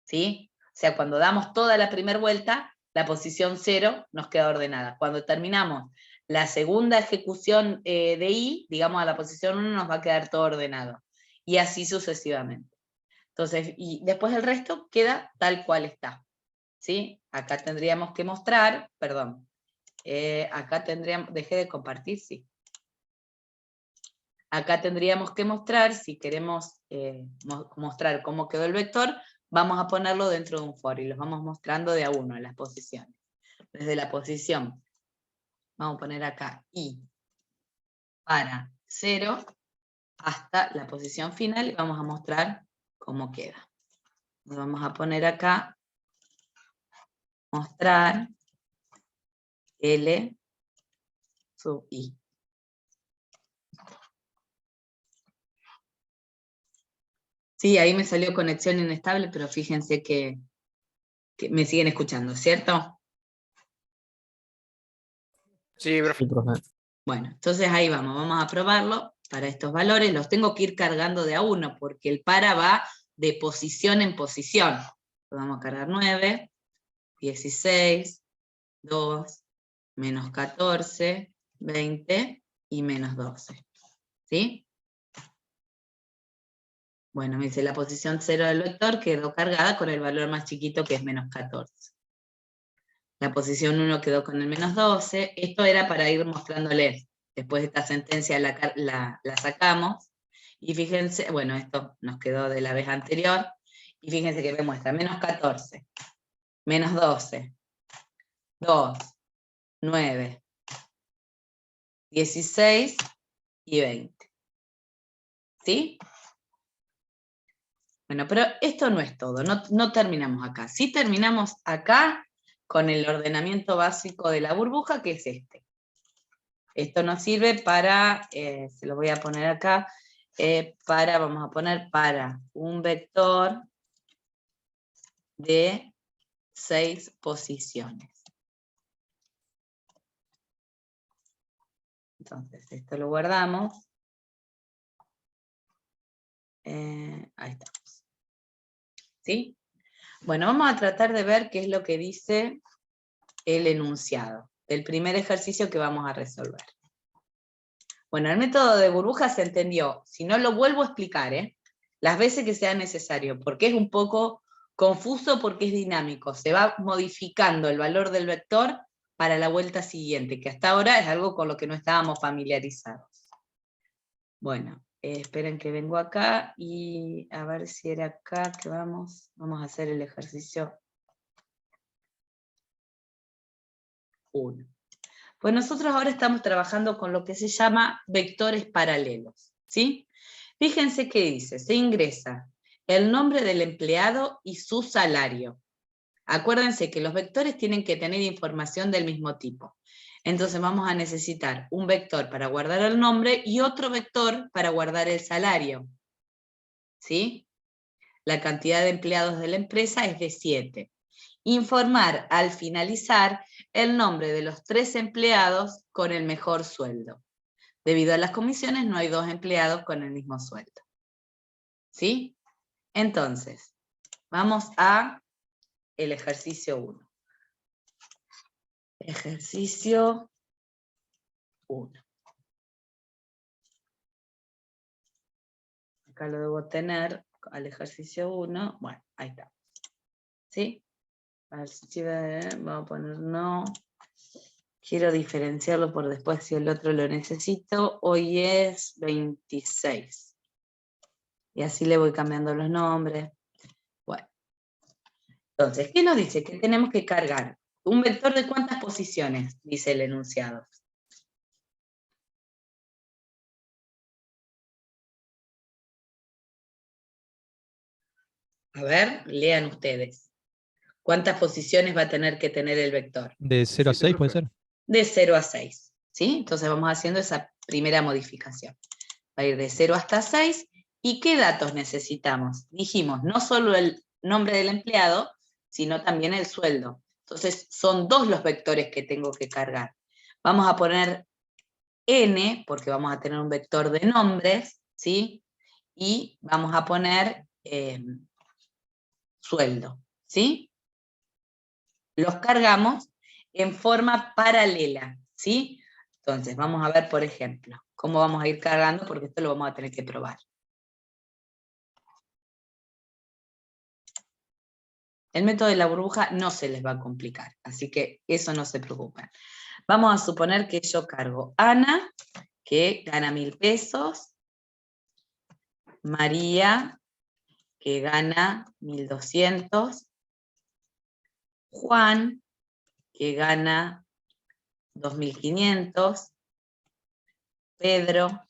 ¿Sí? O sea, cuando damos toda la primera vuelta, la posición 0 nos queda ordenada. Cuando terminamos la segunda ejecución de i, digamos a la posición 1 nos va a quedar todo ordenado. Y así sucesivamente. Entonces, y después el resto queda tal cual está. ¿Sí? Acá tendríamos que mostrar, perdón, acá tendríamos, dejé de compartir, sí. Acá tendríamos que mostrar, si queremos mostrar cómo quedó el vector, vamos a ponerlo dentro de un for y los vamos mostrando de a uno en las posiciones. Desde la posición, vamos a poner acá i para 0 hasta la posición final y vamos a mostrar cómo queda. Vamos a poner acá, mostrar L sub i. Sí, ahí me salió conexión inestable, pero fíjense que me siguen escuchando, ¿cierto? Sí, profe. Sí, profe. Bueno, entonces ahí vamos a probarlo para estos valores. Los tengo que ir cargando de a uno, porque el para va de posición en posición. Vamos a cargar 9, 16, 2, menos 14, 20 y menos 12. ¿Sí? Bueno, me dice la posición 0 del vector quedó cargada con el valor más chiquito que es menos 14. La posición 1 quedó con el menos 12. Esto era para ir mostrándoles. Después de esta sentencia la sacamos. Y fíjense, bueno, esto nos quedó de la vez anterior. Y fíjense que me muestra menos 14, menos 12, 2, 9, 16 y 20. ¿Sí? Bueno, pero esto no es todo, no terminamos acá. Sí terminamos acá con el ordenamiento básico de la burbuja, que es este. Esto nos sirve para, se lo voy a poner acá, vamos a poner para un vector de 6 posiciones. Entonces, esto lo guardamos. Ahí estamos. ¿Sí? Bueno, vamos a tratar de ver qué es lo que dice el enunciado, el primer ejercicio que vamos a resolver. Bueno, el método de burbuja se entendió, si no lo vuelvo a explicar, las veces que sea necesario, porque es un poco confuso porque es dinámico, se va modificando el valor del vector para la vuelta siguiente, que hasta ahora es algo con lo que no estábamos familiarizados. Bueno, esperen que vengo acá y a ver si era acá que vamos a hacer el ejercicio 1. Pues nosotros ahora estamos trabajando con lo que se llama vectores paralelos, ¿sí? Fíjense que dice, se ingresa el nombre del empleado y su salario. Acuérdense que los vectores tienen que tener información del mismo tipo. Entonces vamos a necesitar un vector para guardar el nombre y otro vector para guardar el salario. ¿Sí? La cantidad de empleados de la empresa es de 7. Informar al finalizar el nombre de los 3 empleados con el mejor sueldo. Debido a las comisiones no hay 2 empleados con el mismo sueldo. ¿Sí? Entonces, vamos a el ejercicio 1. Ejercicio 1. Acá lo debo tener al ejercicio 1. Bueno, ahí está. ¿Sí? A ver si vamos a poner no. Quiero diferenciarlo por después si el otro lo necesito. Hoy es 26. Y así le voy cambiando los nombres. Bueno. Entonces, ¿qué nos dice? Que tenemos que cargar un vector de cuántas posiciones, dice el enunciado. A ver, lean ustedes. ¿Cuántas posiciones va a tener que tener el vector? De 0 a 6 puede ser. De 0 a 6. ¿Sí? Entonces vamos haciendo esa primera modificación. Va a ir de 0 hasta 6. ¿Y qué datos necesitamos? Dijimos, no solo el nombre del empleado, sino también el sueldo. Entonces son 2 los vectores que tengo que cargar. Vamos a poner n, porque vamos a tener un vector de nombres, ¿sí? Y vamos a poner sueldo, ¿sí? Los cargamos en forma paralela, ¿sí? Entonces, vamos a ver, por ejemplo, cómo vamos a ir cargando, porque esto lo vamos a tener que probar. El método de la burbuja no se les va a complicar, así que eso no se preocupen. Vamos a suponer que yo cargo Ana, que gana 1.000 pesos, María, que gana 1.200, Juan, que gana 2.500, Pedro,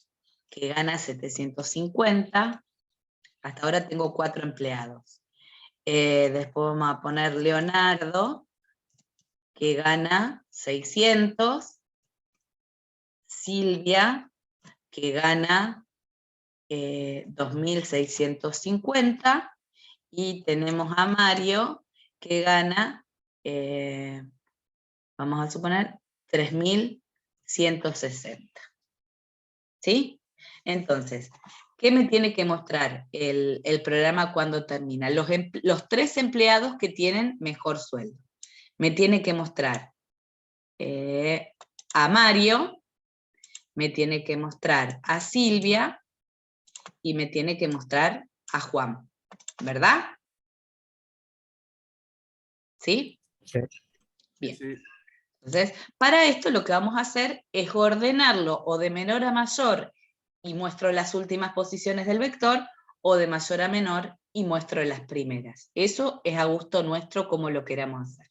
que gana 750, hasta ahora tengo 4 empleados. Después vamos a poner Leonardo, que gana 600, Silvia, que gana 2.650, y tenemos a Mario, que gana, vamos a suponer, 3.160. ¿Sí? Entonces, ¿qué me tiene que mostrar el programa cuando termina? Los 3 empleados que tienen mejor sueldo. Me tiene que mostrar a Mario, me tiene que mostrar a Silvia, y me tiene que mostrar a Juan, ¿verdad? ¿Sí? Sí. Bien. Sí. Entonces, para esto lo que vamos a hacer es ordenarlo o de menor a mayor y muestro las últimas posiciones del vector, o de mayor a menor y muestro las primeras. Eso es a gusto nuestro como lo queramos hacer.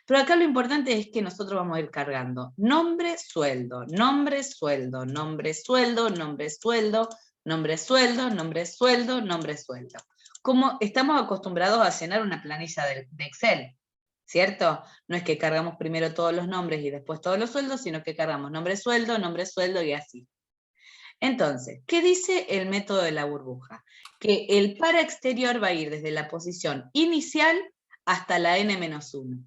Pero acá lo importante es que nosotros vamos a ir cargando nombre, sueldo, nombre, sueldo, nombre, sueldo, nombre, sueldo, nombre, sueldo, nombre, sueldo, nombre, sueldo. Como estamos acostumbrados a llenar una planilla de Excel, ¿cierto? No es que cargamos primero todos los nombres y después todos los sueldos, sino que cargamos nombre, sueldo y así. Entonces, ¿qué dice el método de la burbuja? Que el para exterior va a ir desde la posición inicial hasta la n-1.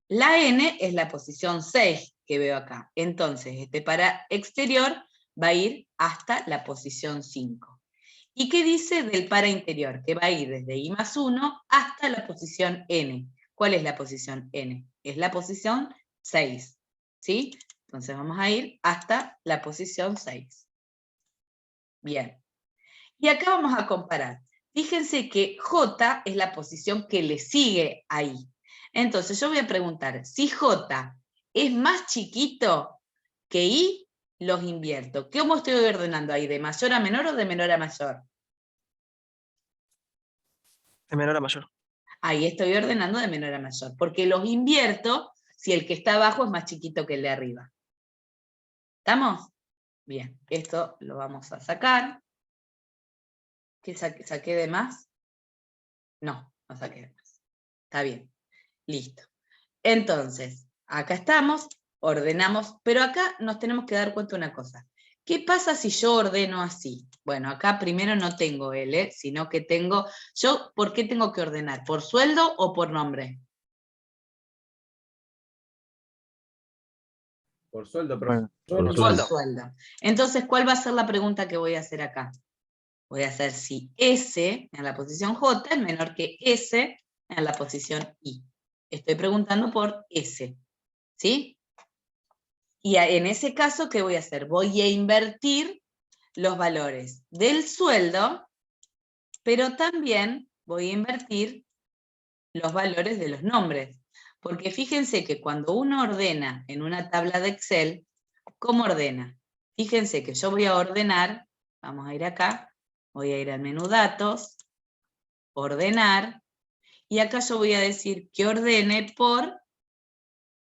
La n es la posición 6 que veo acá. Entonces, este para exterior va a ir hasta la posición 5. ¿Y qué dice del para interior? Que va a ir desde i+1 hasta la posición n. ¿Cuál es la posición n? Es la posición 6. ¿Sí? Entonces vamos a ir hasta la posición 6. Bien. Y acá vamos a comparar. Fíjense que J es la posición que le sigue ahí. Entonces yo voy a preguntar, si J es más chiquito que I, los invierto. ¿Cómo estoy ordenando ahí? ¿De mayor a menor o de menor a mayor? De menor a mayor. Ahí estoy ordenando de menor a mayor, porque los invierto si el que está abajo es más chiquito que el de arriba. ¿Estamos? Bien, esto lo vamos a sacar. ¿Qué saqué de más? No, no saqué de más. Está bien, listo. Entonces, acá estamos, ordenamos, pero acá nos tenemos que dar cuenta de una cosa. ¿Qué pasa si yo ordeno así? Bueno, acá primero no tengo L, sino que tengo, yo, ¿por qué tengo que ordenar? ¿Por sueldo o por nombre? Por sueldo, Bueno, profesor. por Por sueldo. sueldo. Entonces, ¿cuál va a ser la pregunta que voy a hacer acá? Voy a hacer si S en la posición J es menor que S en la posición I. Estoy preguntando por S, ¿sí? Y en ese caso, ¿qué voy a hacer? Voy a invertir los valores del sueldo, pero también voy a invertir los valores de los nombres. Porque fíjense que cuando uno ordena en una tabla de Excel, ¿cómo ordena? Fíjense que yo voy a ordenar, vamos a ir acá, voy a ir al menú Datos, Ordenar, y acá yo voy a decir que ordene por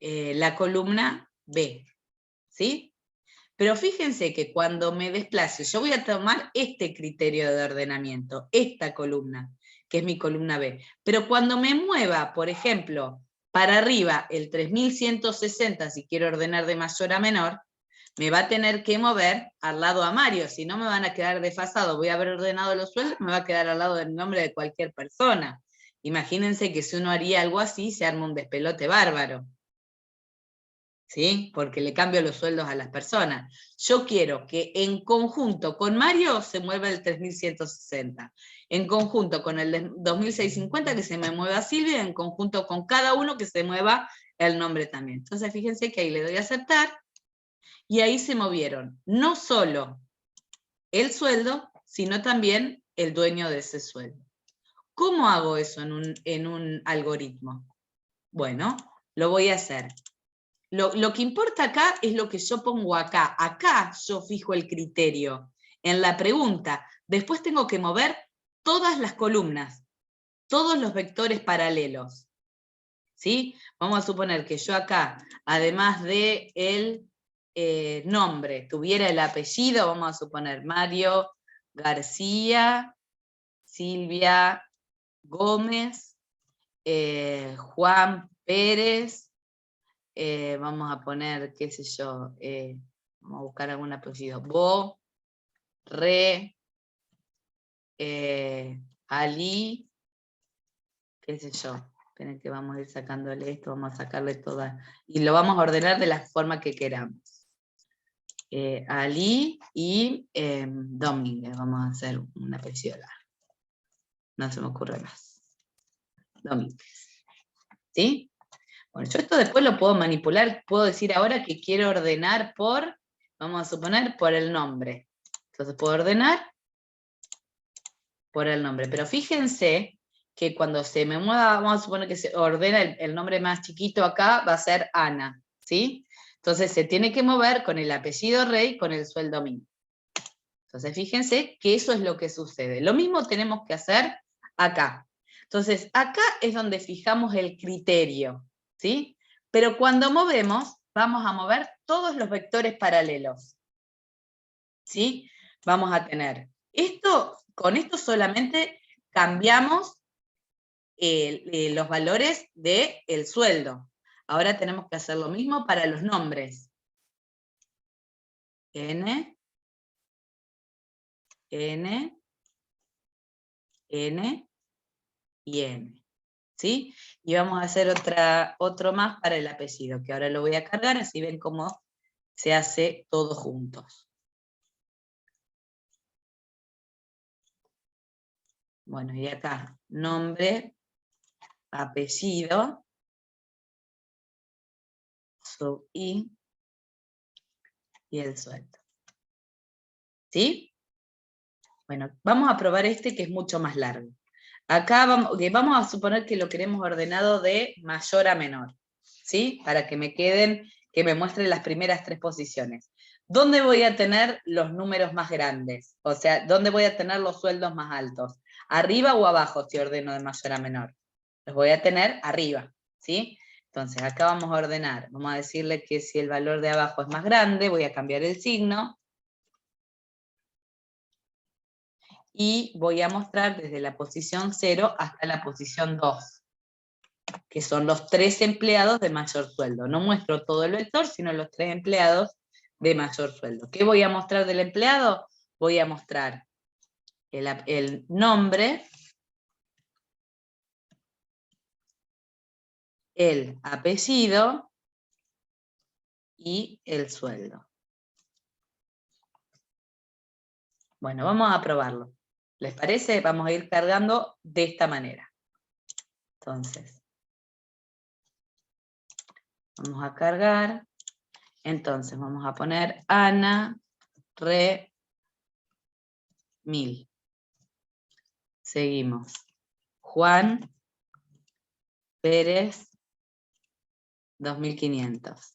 la columna B, ¿sí? Pero fíjense que cuando me desplace, yo voy a tomar este criterio de ordenamiento, esta columna, que es mi columna B. Pero cuando me mueva, por ejemplo, para arriba el 3160, si quiero ordenar de mayor a menor, me va a tener que mover al lado a Mario, si no me van a quedar desfasados. Voy a haber ordenado los sueldos, me va a quedar al lado del nombre de cualquier persona. Imagínense que si uno haría algo así, se arma un despelote bárbaro. ¿Sí? Porque le cambio los sueldos a las personas. Yo quiero que en conjunto con Mario se mueva el 3160, en conjunto con el 2650 que se me mueva Silvia, en conjunto con cada uno que se mueva el nombre también. Entonces fíjense que ahí le doy a aceptar, y ahí se movieron no solo el sueldo, sino también el dueño de ese sueldo. ¿Cómo hago eso en un algoritmo? Bueno, lo voy a hacer. Lo que importa acá es lo que yo pongo acá. Acá yo fijo el criterio en la pregunta. Después tengo que mover todas las columnas, todos los vectores paralelos. ¿Sí? Vamos a suponer que yo acá, además de el nombre, tuviera el apellido, vamos a suponer Mario García, Silvia Gómez, Juan Pérez, vamos a poner, qué sé yo, vamos a buscar algún apellido, Bo, Re, Ali, qué sé yo. Esperen que vamos a ir sacándole esto, vamos a sacarle todas, y lo vamos a ordenar de la forma que queramos. Ali y Domínguez, vamos a hacer un apellido largo. No se me ocurre más. Domínguez. ¿Sí? Bueno, yo esto después lo puedo manipular, puedo decir ahora que quiero ordenar por, vamos a suponer, por el nombre. Entonces puedo ordenar por el nombre, pero fíjense que cuando se me mueva, vamos a suponer que se ordena el nombre más chiquito acá, va a ser Ana, ¿sí? Entonces se tiene que mover con el apellido Rey, con el sueldo mínimo. Entonces fíjense que eso es lo que sucede. Lo mismo tenemos que hacer acá. Entonces acá es donde fijamos el criterio, ¿sí? Pero cuando movemos, vamos a mover todos los vectores paralelos, ¿sí? Vamos a tener esto, con esto solamente cambiamos los valores del sueldo. Ahora tenemos que hacer lo mismo para los nombres. N, N, N y N. ¿Sí? Y vamos a hacer otro más para el apellido, que ahora lo voy a cargar, así ven cómo se hace todo juntos. Bueno, y acá, nombre, apellido, sub I y el sueldo. ¿Sí? Bueno, vamos a probar este que es mucho más largo. Acá vamos a suponer que lo queremos ordenado de mayor a menor, ¿sí? Para que me muestren las primeras 3 posiciones. ¿Dónde voy a tener los números más grandes? O sea, ¿dónde voy a tener los sueldos más altos? ¿Arriba o abajo si ordeno de mayor a menor? Los voy a tener arriba, ¿sí? Entonces acá vamos a ordenar, vamos a decirle que si el valor de abajo es más grande, voy a cambiar el signo, y voy a mostrar desde la posición 0 hasta la posición 2, que son los 3 empleados de mayor sueldo. No muestro todo el vector, sino los 3 empleados de mayor sueldo. ¿Qué voy a mostrar del empleado? Voy a mostrar el nombre, el apellido y el sueldo. Bueno, vamos a probarlo. ¿Les parece? Vamos a ir cargando de esta manera. Entonces, vamos a cargar. Entonces, vamos a poner Ana, Re, 1000. Seguimos. Juan, Pérez, 2500.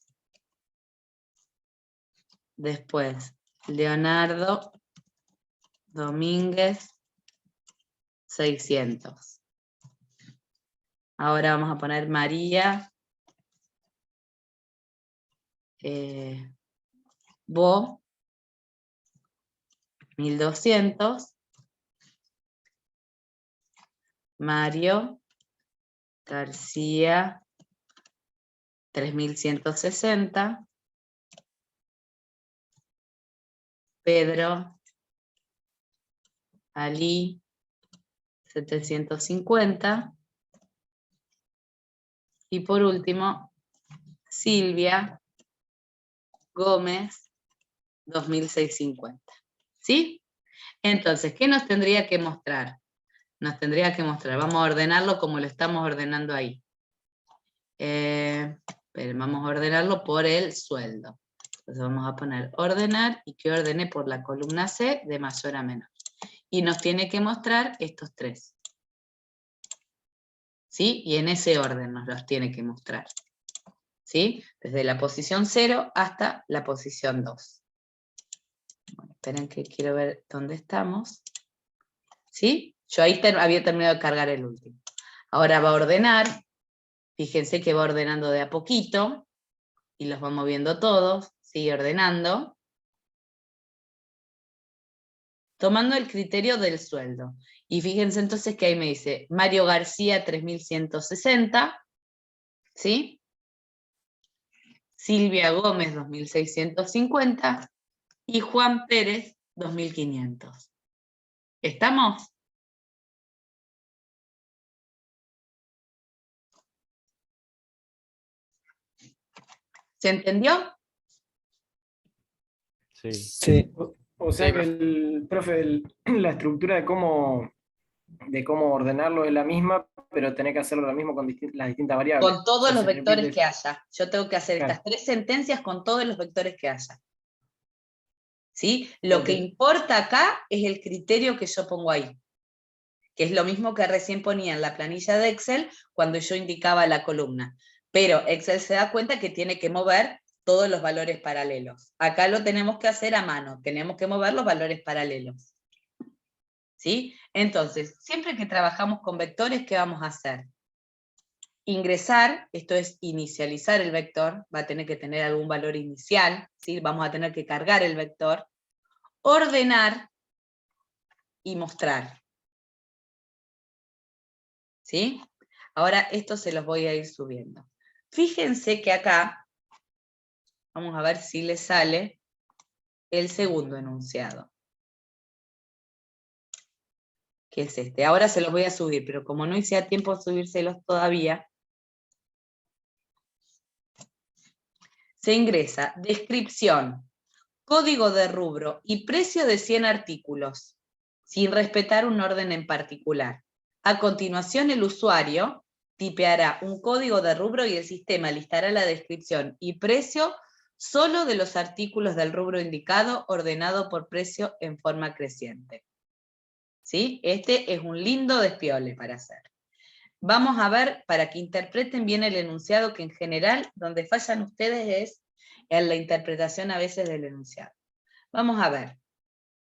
Después, Leonardo, Domínguez, 600. Ahora vamos a poner María, Bo, 1200. Mario, García, 3160. Pedro, Ali, 750. Y por último, Silvia Gómez, 2650. ¿Sí? Entonces, ¿qué nos tendría que mostrar? Nos tendría que mostrar, vamos a ordenarlo como lo estamos ordenando ahí. Vamos a ordenarlo por el sueldo. Entonces vamos a poner ordenar y que ordene por la columna C de mayor a menor. Y nos tiene que mostrar estos 3. ¿Sí? Y en ese orden nos los tiene que mostrar. ¿Sí? Desde la posición 0 hasta la posición 2. Bueno, esperen que quiero ver dónde estamos. ¿Sí? Yo ahí había terminado de cargar el último. Ahora va a ordenar. Fíjense que va ordenando de a poquito. Y los va moviendo todos. Sigue ordenando. Tomando el criterio del sueldo. Y fíjense entonces que ahí me dice Mario García 3160. ¿Sí? Silvia Gómez 2650. Y Juan Pérez 2500. ¿Estamos? ¿Se entendió? Sí. Sí. O sea Sí, que el profe, la estructura de cómo ordenarlo es la misma, pero tenés que hacerlo lo mismo con las distintas variables. Con todos O sea, los se vectores repite. que haya. Yo tengo que hacer Claro. estas 3 sentencias con todos los vectores que haya. ¿Sí? Lo Ok. que importa acá es el criterio que yo pongo ahí. Que es lo mismo que recién ponía en la planilla de Excel cuando yo indicaba la columna. Pero Excel se da cuenta que tiene que mover todos los valores paralelos. Acá lo tenemos que hacer a mano. Tenemos que mover los valores paralelos. ¿Sí? Entonces, siempre que trabajamos con vectores, ¿qué vamos a hacer? Ingresar, esto es inicializar el vector, va a tener que tener algún valor inicial, ¿sí? Vamos a tener que cargar el vector, ordenar y mostrar. ¿Sí? Ahora esto se los voy a ir subiendo. Fíjense que acá, vamos a ver si le sale el segundo enunciado. Que es este. Ahora se los voy a subir, pero como no hice a tiempo de subírselos todavía, se ingresa descripción, código de rubro y precio de 100 artículos, sin respetar un orden en particular. A continuación, el usuario tipeará un código de rubro y el sistema listará la descripción y precio solo de los artículos del rubro indicado, ordenado por precio en forma creciente. ¿sí? Este es un lindo despiole para hacer. Vamos a ver, para que interpreten bien el enunciado, que en general, donde fallan ustedes es en la interpretación a veces del enunciado. Vamos a ver,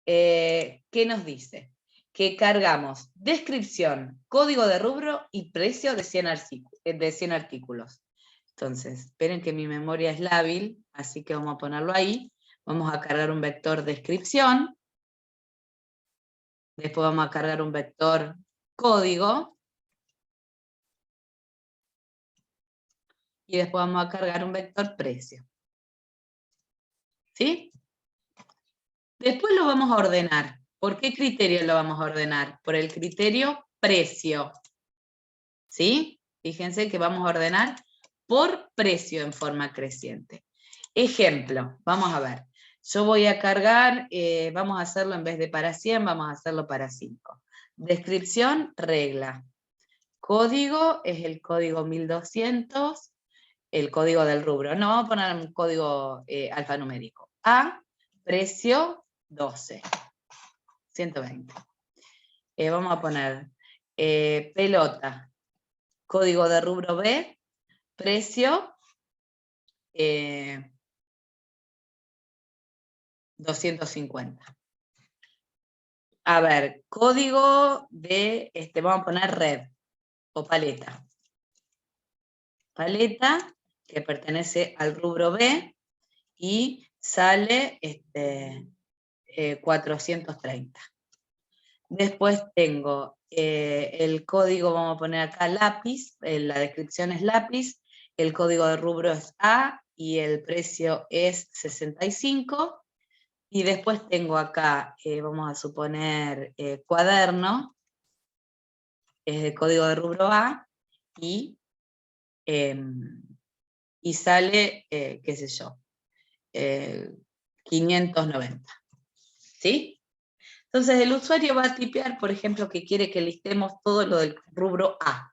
¿qué nos dice? Que cargamos descripción, código de rubro y precio de 100 artículos. Entonces, esperen que mi memoria es lábil, así que vamos a ponerlo ahí. Vamos a cargar un vector descripción. Después vamos a cargar un vector código. Y después vamos a cargar un vector precio. ¿Sí? Después lo vamos a ordenar. ¿Por qué criterio lo vamos a ordenar? Por el criterio precio. ¿Sí? Fíjense que vamos a ordenar por precio en forma creciente. Ejemplo, vamos a ver. Yo voy a cargar, vamos a hacerlo en vez de para 100, vamos a hacerlo para 5. Descripción, regla. Código es el código 1200, el código del rubro. No, vamos a poner un código alfanumérico. A, precio 12, 120. Vamos a poner pelota, código de rubro B, precio 250. A ver, código de, vamos a poner red o paleta. Paleta que pertenece al rubro B y sale 430. Después tengo el código, vamos a poner acá lápiz, la descripción es lápiz, el código de rubro es A y el precio es 65. Y después tengo acá, vamos a suponer, cuaderno, es el código de rubro A, y sale, qué sé yo, 590. ¿Sí? Entonces el usuario va a tipear, por ejemplo, que quiere que listemos todo lo del rubro A.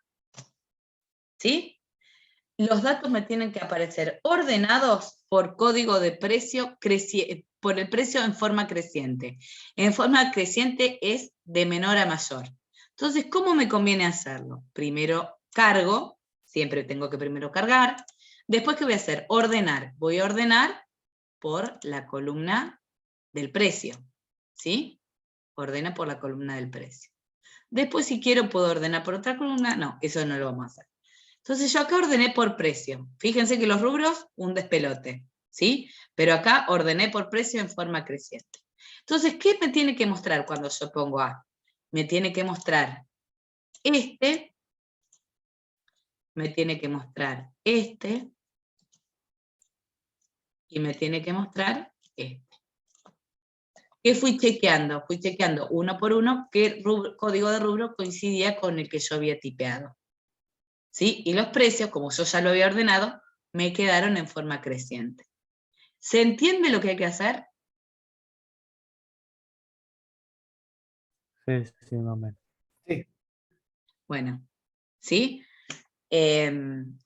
¿Sí? Los datos me tienen que aparecer ordenados por código de precio, por el precio en forma creciente. En forma creciente es de menor a mayor. Entonces, ¿cómo me conviene hacerlo? Primero cargo, siempre tengo que primero cargar. Después, ¿qué voy a hacer? Ordenar. Voy a ordenar por la columna del precio. ¿Sí? Ordena por la columna del precio. Después, si quiero, puedo ordenar por otra columna. No, eso no lo vamos a hacer. Entonces yo acá ordené por precio. Fíjense que los rubros, un despelote, ¿sí? Pero acá ordené por precio en forma creciente. Entonces, ¿qué me tiene que mostrar cuando yo pongo A? Me tiene que mostrar me tiene que mostrar y me tiene que mostrar este. ¿Qué fui chequeando? Fui chequeando uno por uno qué código de rubro coincidía con el que yo había tipeado. ¿Sí? Y los precios, como yo ya lo había ordenado, me quedaron en forma creciente. ¿Se entiende lo que hay que hacer? Sí, sí, más o menos. Sí. Bueno, ¿sí?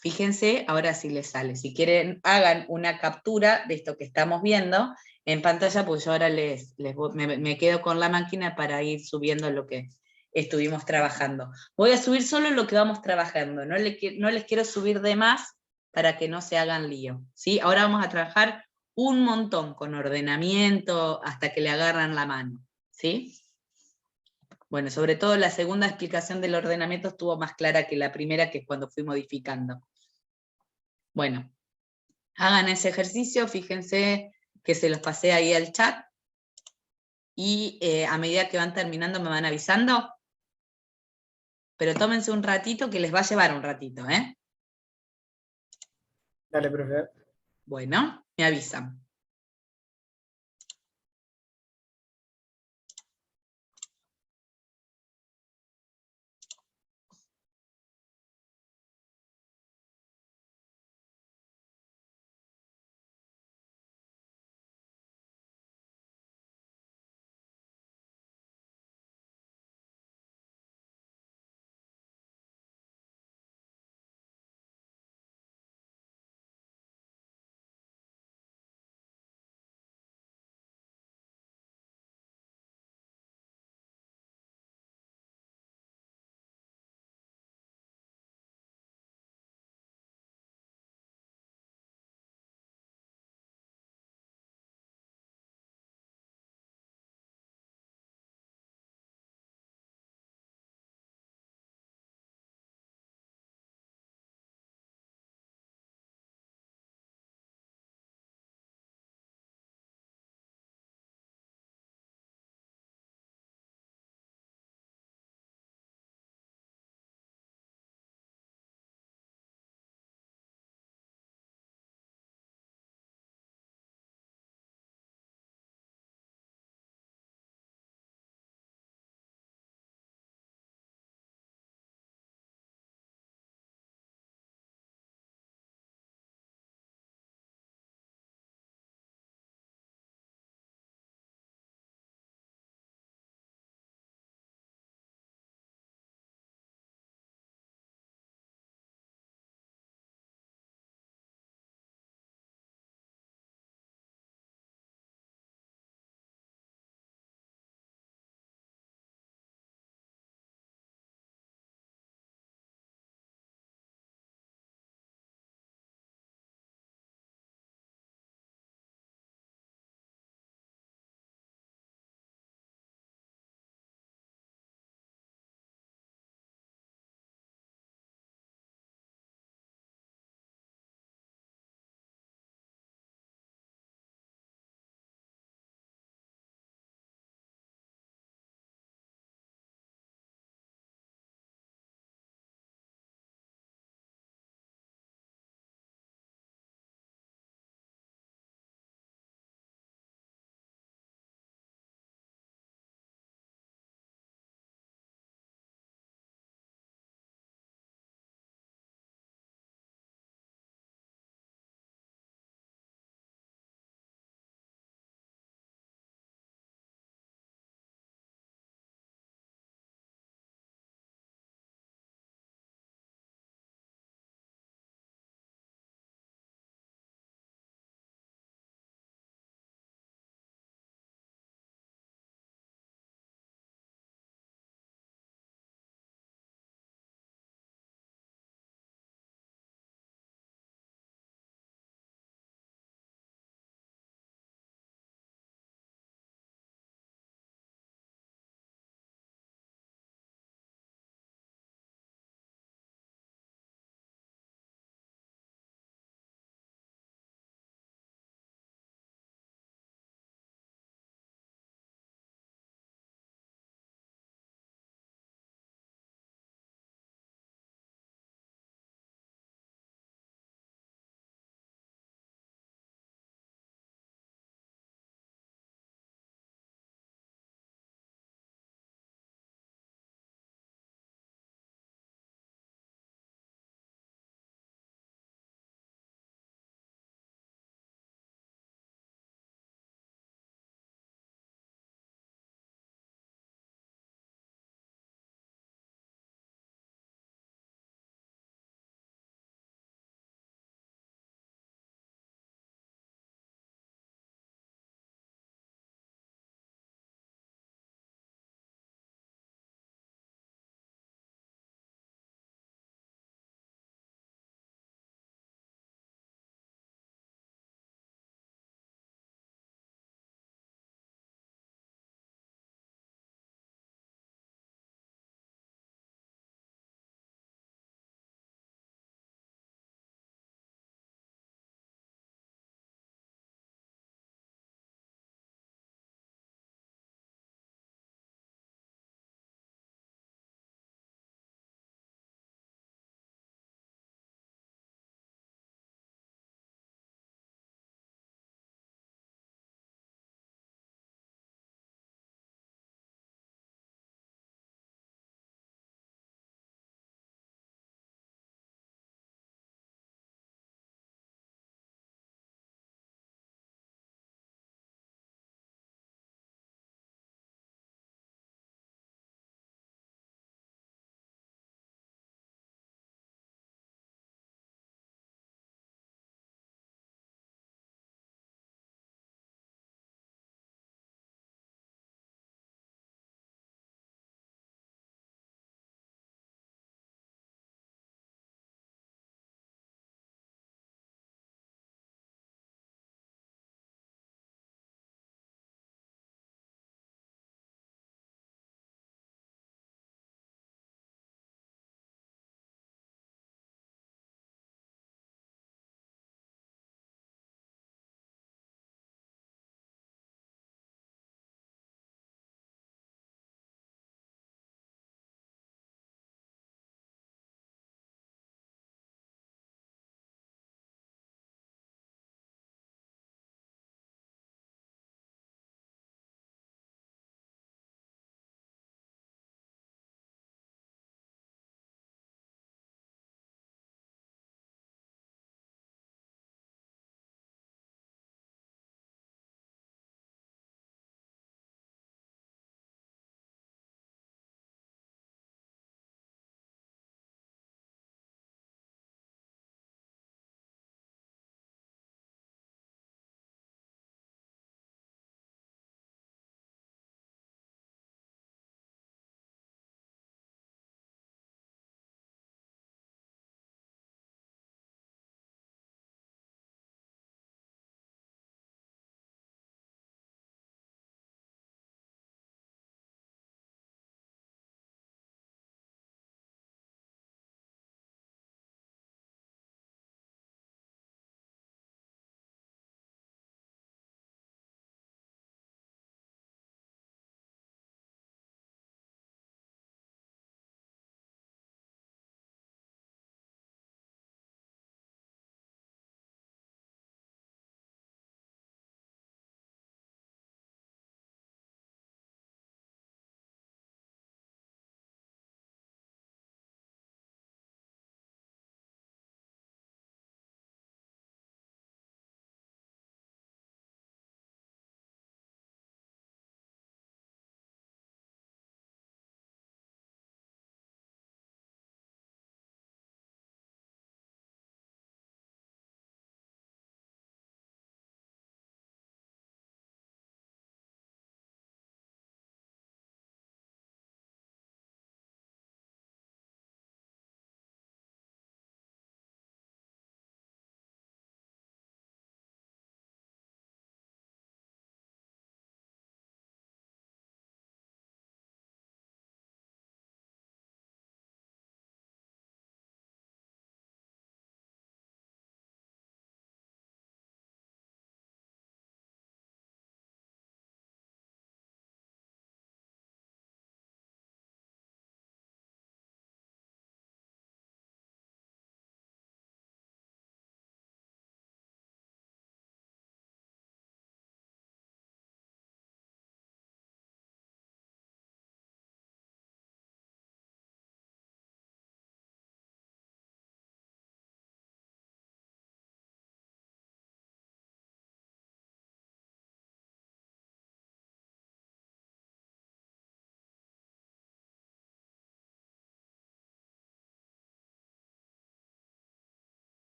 Fíjense, ahora sí les sale. Si quieren, hagan una captura de esto que estamos viendo en pantalla, pues yo ahora me quedo con la máquina para ir subiendo lo que estuvimos trabajando. Voy a subir solo lo que vamos trabajando, no les quiero subir de más para que no se hagan lío, ¿sí? Ahora vamos a trabajar un montón con ordenamiento hasta que le agarran la mano, ¿sí? Bueno, sobre todo la segunda explicación del ordenamiento estuvo más clara que la primera, que es cuando fui modificando. Bueno, hagan ese ejercicio, fíjense que se los pasé ahí al chat, y a medida que van terminando me van avisando, pero tómense un ratito que les va a llevar un ratito, ¿eh? Dale, profe. Bueno, me avisan.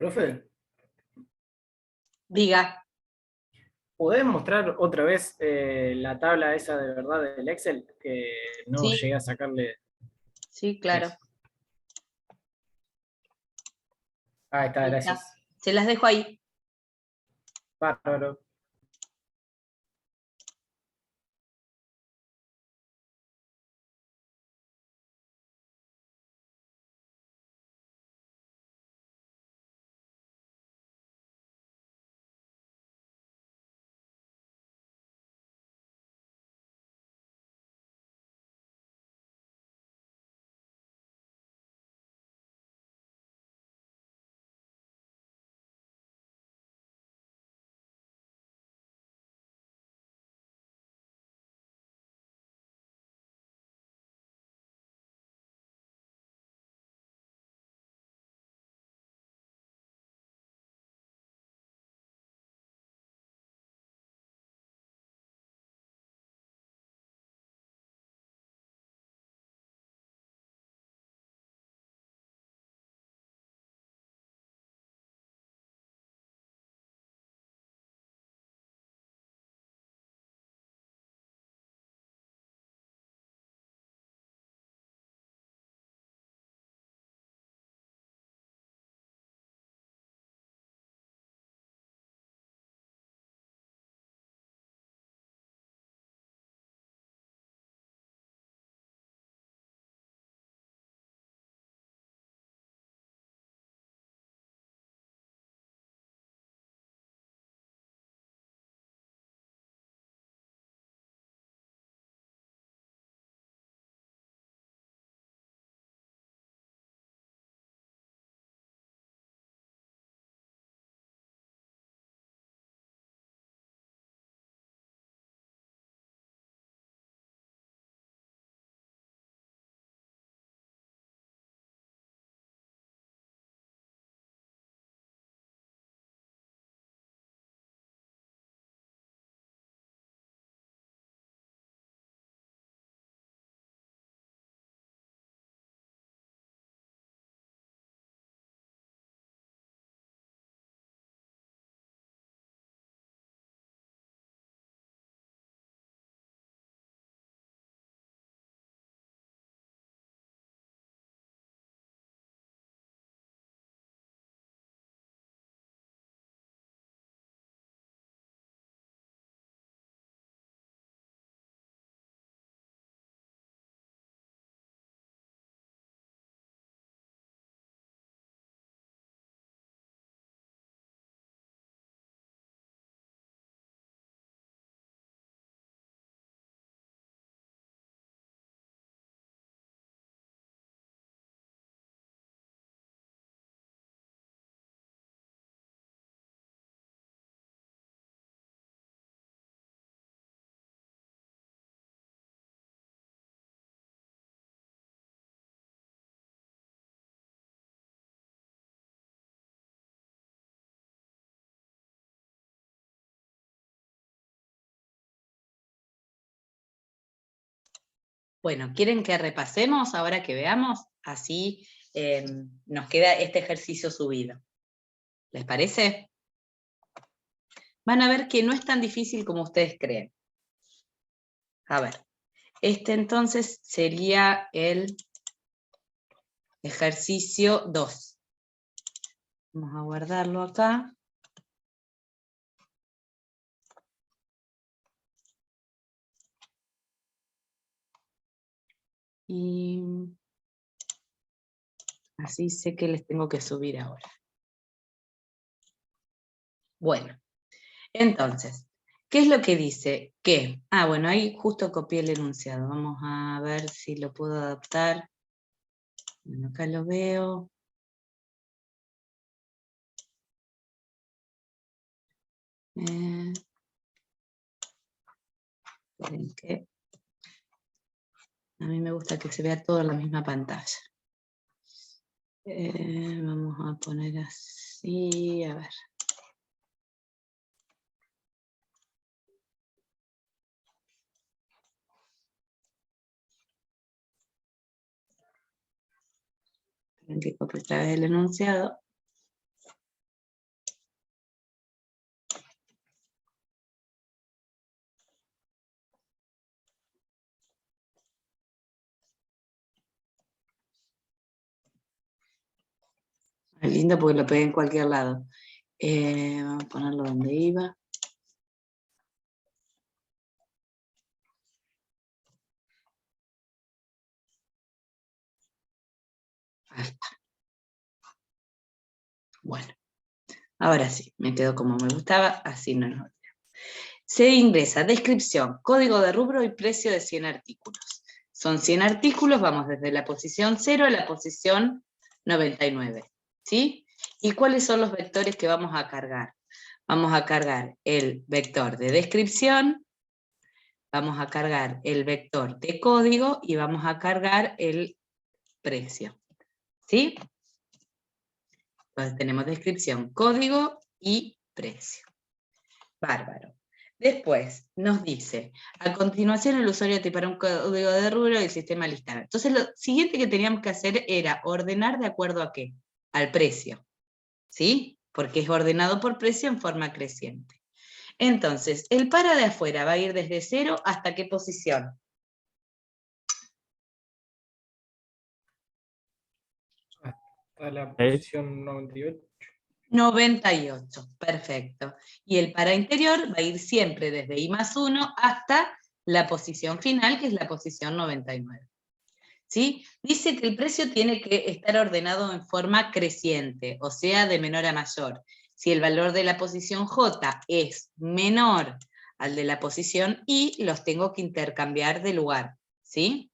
Profe, Diga. ¿podés mostrar otra vez la tabla esa de verdad del Excel? Que no Sí, llegué a sacarle. sí, claro. Ahí está, Ahí está. gracias. Se las dejo ahí. Bárbaro. Bueno, ¿quieren que repasemos ahora que veamos? Así nos queda este ejercicio subido. ¿Les parece? Van a ver que no es tan difícil como ustedes creen. A ver, este entonces sería el ejercicio 2. Vamos a guardarlo acá. Y así sé que les tengo que subir ahora. Bueno, entonces, ¿qué es lo que dice? Que, bueno, ahí justo copié el enunciado. Vamos a ver si lo puedo adaptar. Bueno, acá lo veo. Esperen que a mí me gusta que se vea todo en la misma pantalla. Vamos a poner así, a ver. Esperen que copie otra vez el enunciado. Es lindo porque lo pegué en cualquier lado. Vamos a ponerlo donde iba. Ahí está. Bueno, ahora sí, me quedó como me gustaba, así no nos olvidamos. Se ingresa descripción, código de rubro y precio de 100 artículos. Son 100 artículos, vamos desde la posición 0 a la posición 99, ¿sí? ¿Y cuáles son los vectores que vamos a cargar? Vamos a cargar el vector de descripción, vamos a cargar el vector de código y vamos a cargar el precio, ¿sí? Entonces tenemos descripción, código y precio. Bárbaro. Después nos dice, a continuación el usuario tipará un código de rubro y el sistema listará. Entonces lo siguiente que teníamos que hacer era ordenar de acuerdo a qué, al precio, ¿sí? Porque es ordenado por precio en forma creciente. Entonces, el para de afuera va a ir desde 0 hasta qué posición. Hasta la posición 98. 98, perfecto. Y el para interior va a ir siempre desde I+1 hasta la posición final, que es la posición 99. ¿Sí? Dice que el precio tiene que estar ordenado en forma creciente, o sea, de menor a mayor. Si el valor de la posición J es menor al de la posición I, los tengo que intercambiar de lugar, ¿sí?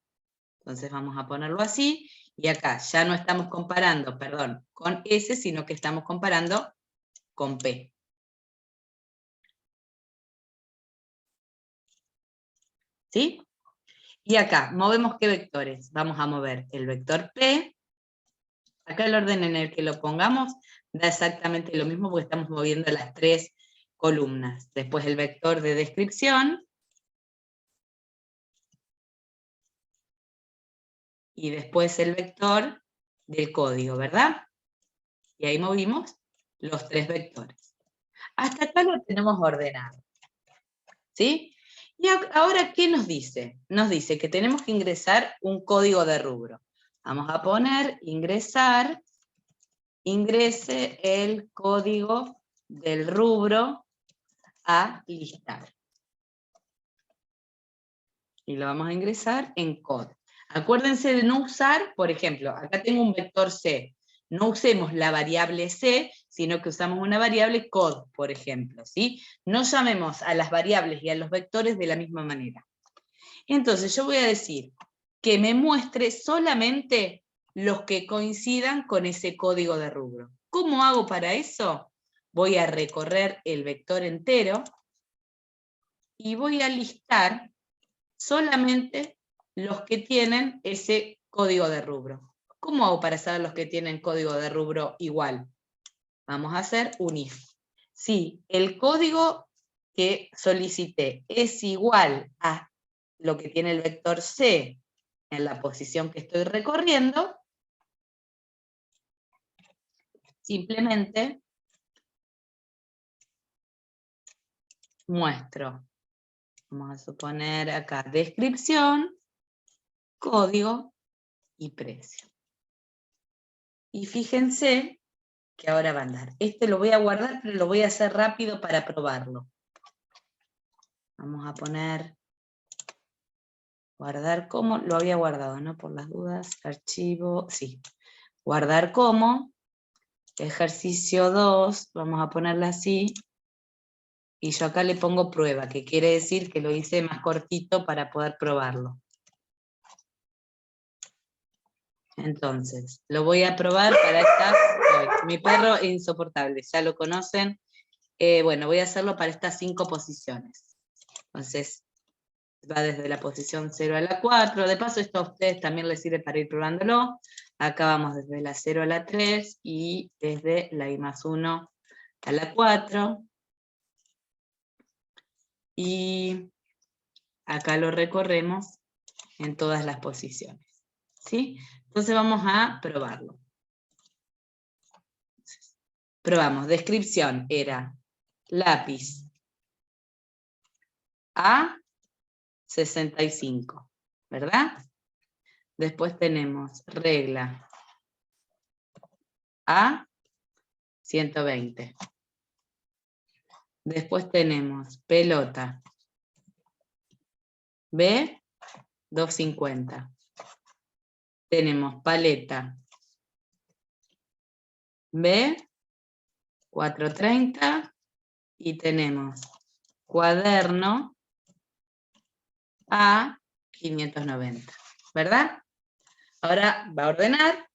Entonces vamos a ponerlo así, y acá ya no estamos comparando, perdón, con S, sino que estamos comparando con P. ¿Sí? Y acá, movemos qué vectores. Vamos a mover el vector P. Acá el orden en el que lo pongamos da exactamente lo mismo porque estamos moviendo las 3 columnas. Después el vector de descripción. Y después el vector del código, ¿verdad? Y ahí movimos los 3 vectores. Hasta acá lo tenemos ordenado. ¿Sí? Y ahora, ¿qué nos dice? Nos dice que tenemos que ingresar un código de rubro. Vamos a poner ingresar, ingrese el código del rubro a listar. Y lo vamos a ingresar en code. Acuérdense de no usar, por ejemplo, acá tengo un vector C. No usemos la variable C, sino que usamos una variable code, por ejemplo, ¿sí? No llamemos a las variables y a los vectores de la misma manera. Entonces yo voy a decir que me muestre solamente los que coincidan con ese código de rubro. ¿Cómo hago para eso? Voy a recorrer el vector entero y voy a listar solamente los que tienen ese código de rubro. ¿Cómo hago para saber los que tienen código de rubro igual? Vamos a hacer un if. Si el código que solicité es igual a lo que tiene el vector C en la posición que estoy recorriendo, simplemente muestro. Vamos a suponer acá descripción, código y precio. Y fíjense que ahora va a andar. Este lo voy a guardar, pero lo voy a hacer rápido para probarlo. Vamos a poner, guardar como, lo había guardado, ¿no? Por las dudas, archivo, sí. Guardar como, ejercicio 2, vamos a ponerla así, y yo acá le pongo prueba, que quiere decir que lo hice más cortito para poder probarlo. Entonces, lo voy a probar para estas, mi perro es insoportable, ya lo conocen. Bueno, voy a hacerlo para estas 5 posiciones. Entonces, va desde la posición 0 a la 4. De paso, esto a ustedes también les sirve para ir probándolo. Acá vamos desde la 0 a la 3 y desde la I+1 a la 4. Y acá lo recorremos en todas las posiciones. ¿Sí? Entonces vamos a probarlo. Probamos. Descripción era lápiz a 65, ¿verdad? Después tenemos regla a 120. Después tenemos pelota. B, 250. Tenemos paleta. B, 430. Y tenemos cuaderno A, 590. ¿Verdad? Ahora va a ordenar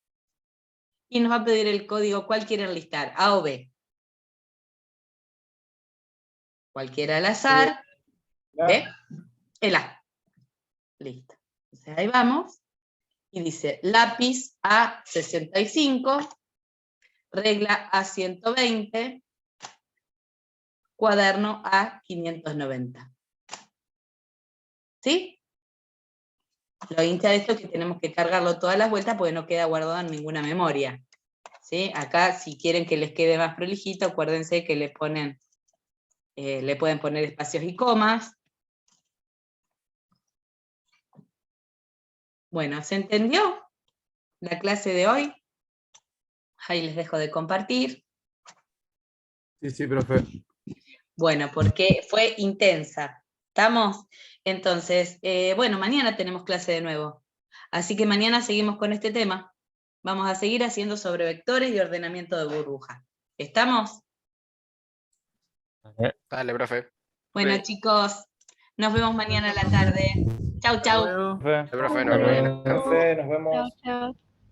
y nos va a pedir el código. ¿Cuál quieren listar? ¿A o B? Cualquiera al azar. ¿B? El A. Listo. Entonces ahí vamos. Y dice lápiz A65, regla A120, cuaderno A590. ¿Sí? Lo hincha de esto es que tenemos que cargarlo todas las vueltas porque no queda guardado en ninguna memoria. ¿Sí? Acá, si quieren que les quede más prolijito, acuérdense que le pueden poner espacios y comas. Bueno, ¿se entendió la clase de hoy? Ahí les dejo de compartir. Sí, profe. Bueno, porque fue intensa. ¿Estamos? Entonces, bueno, mañana tenemos clase de nuevo. Así que mañana seguimos con este tema. Vamos a seguir haciendo sobre vectores y ordenamiento de burbuja. ¿Estamos? Dale, profe. Bueno, Sí. chicos, nos vemos mañana a la tarde. Chau, chau. Hasta luego. Profe, nos vemos. Profe, nos vemos. Chao, chao.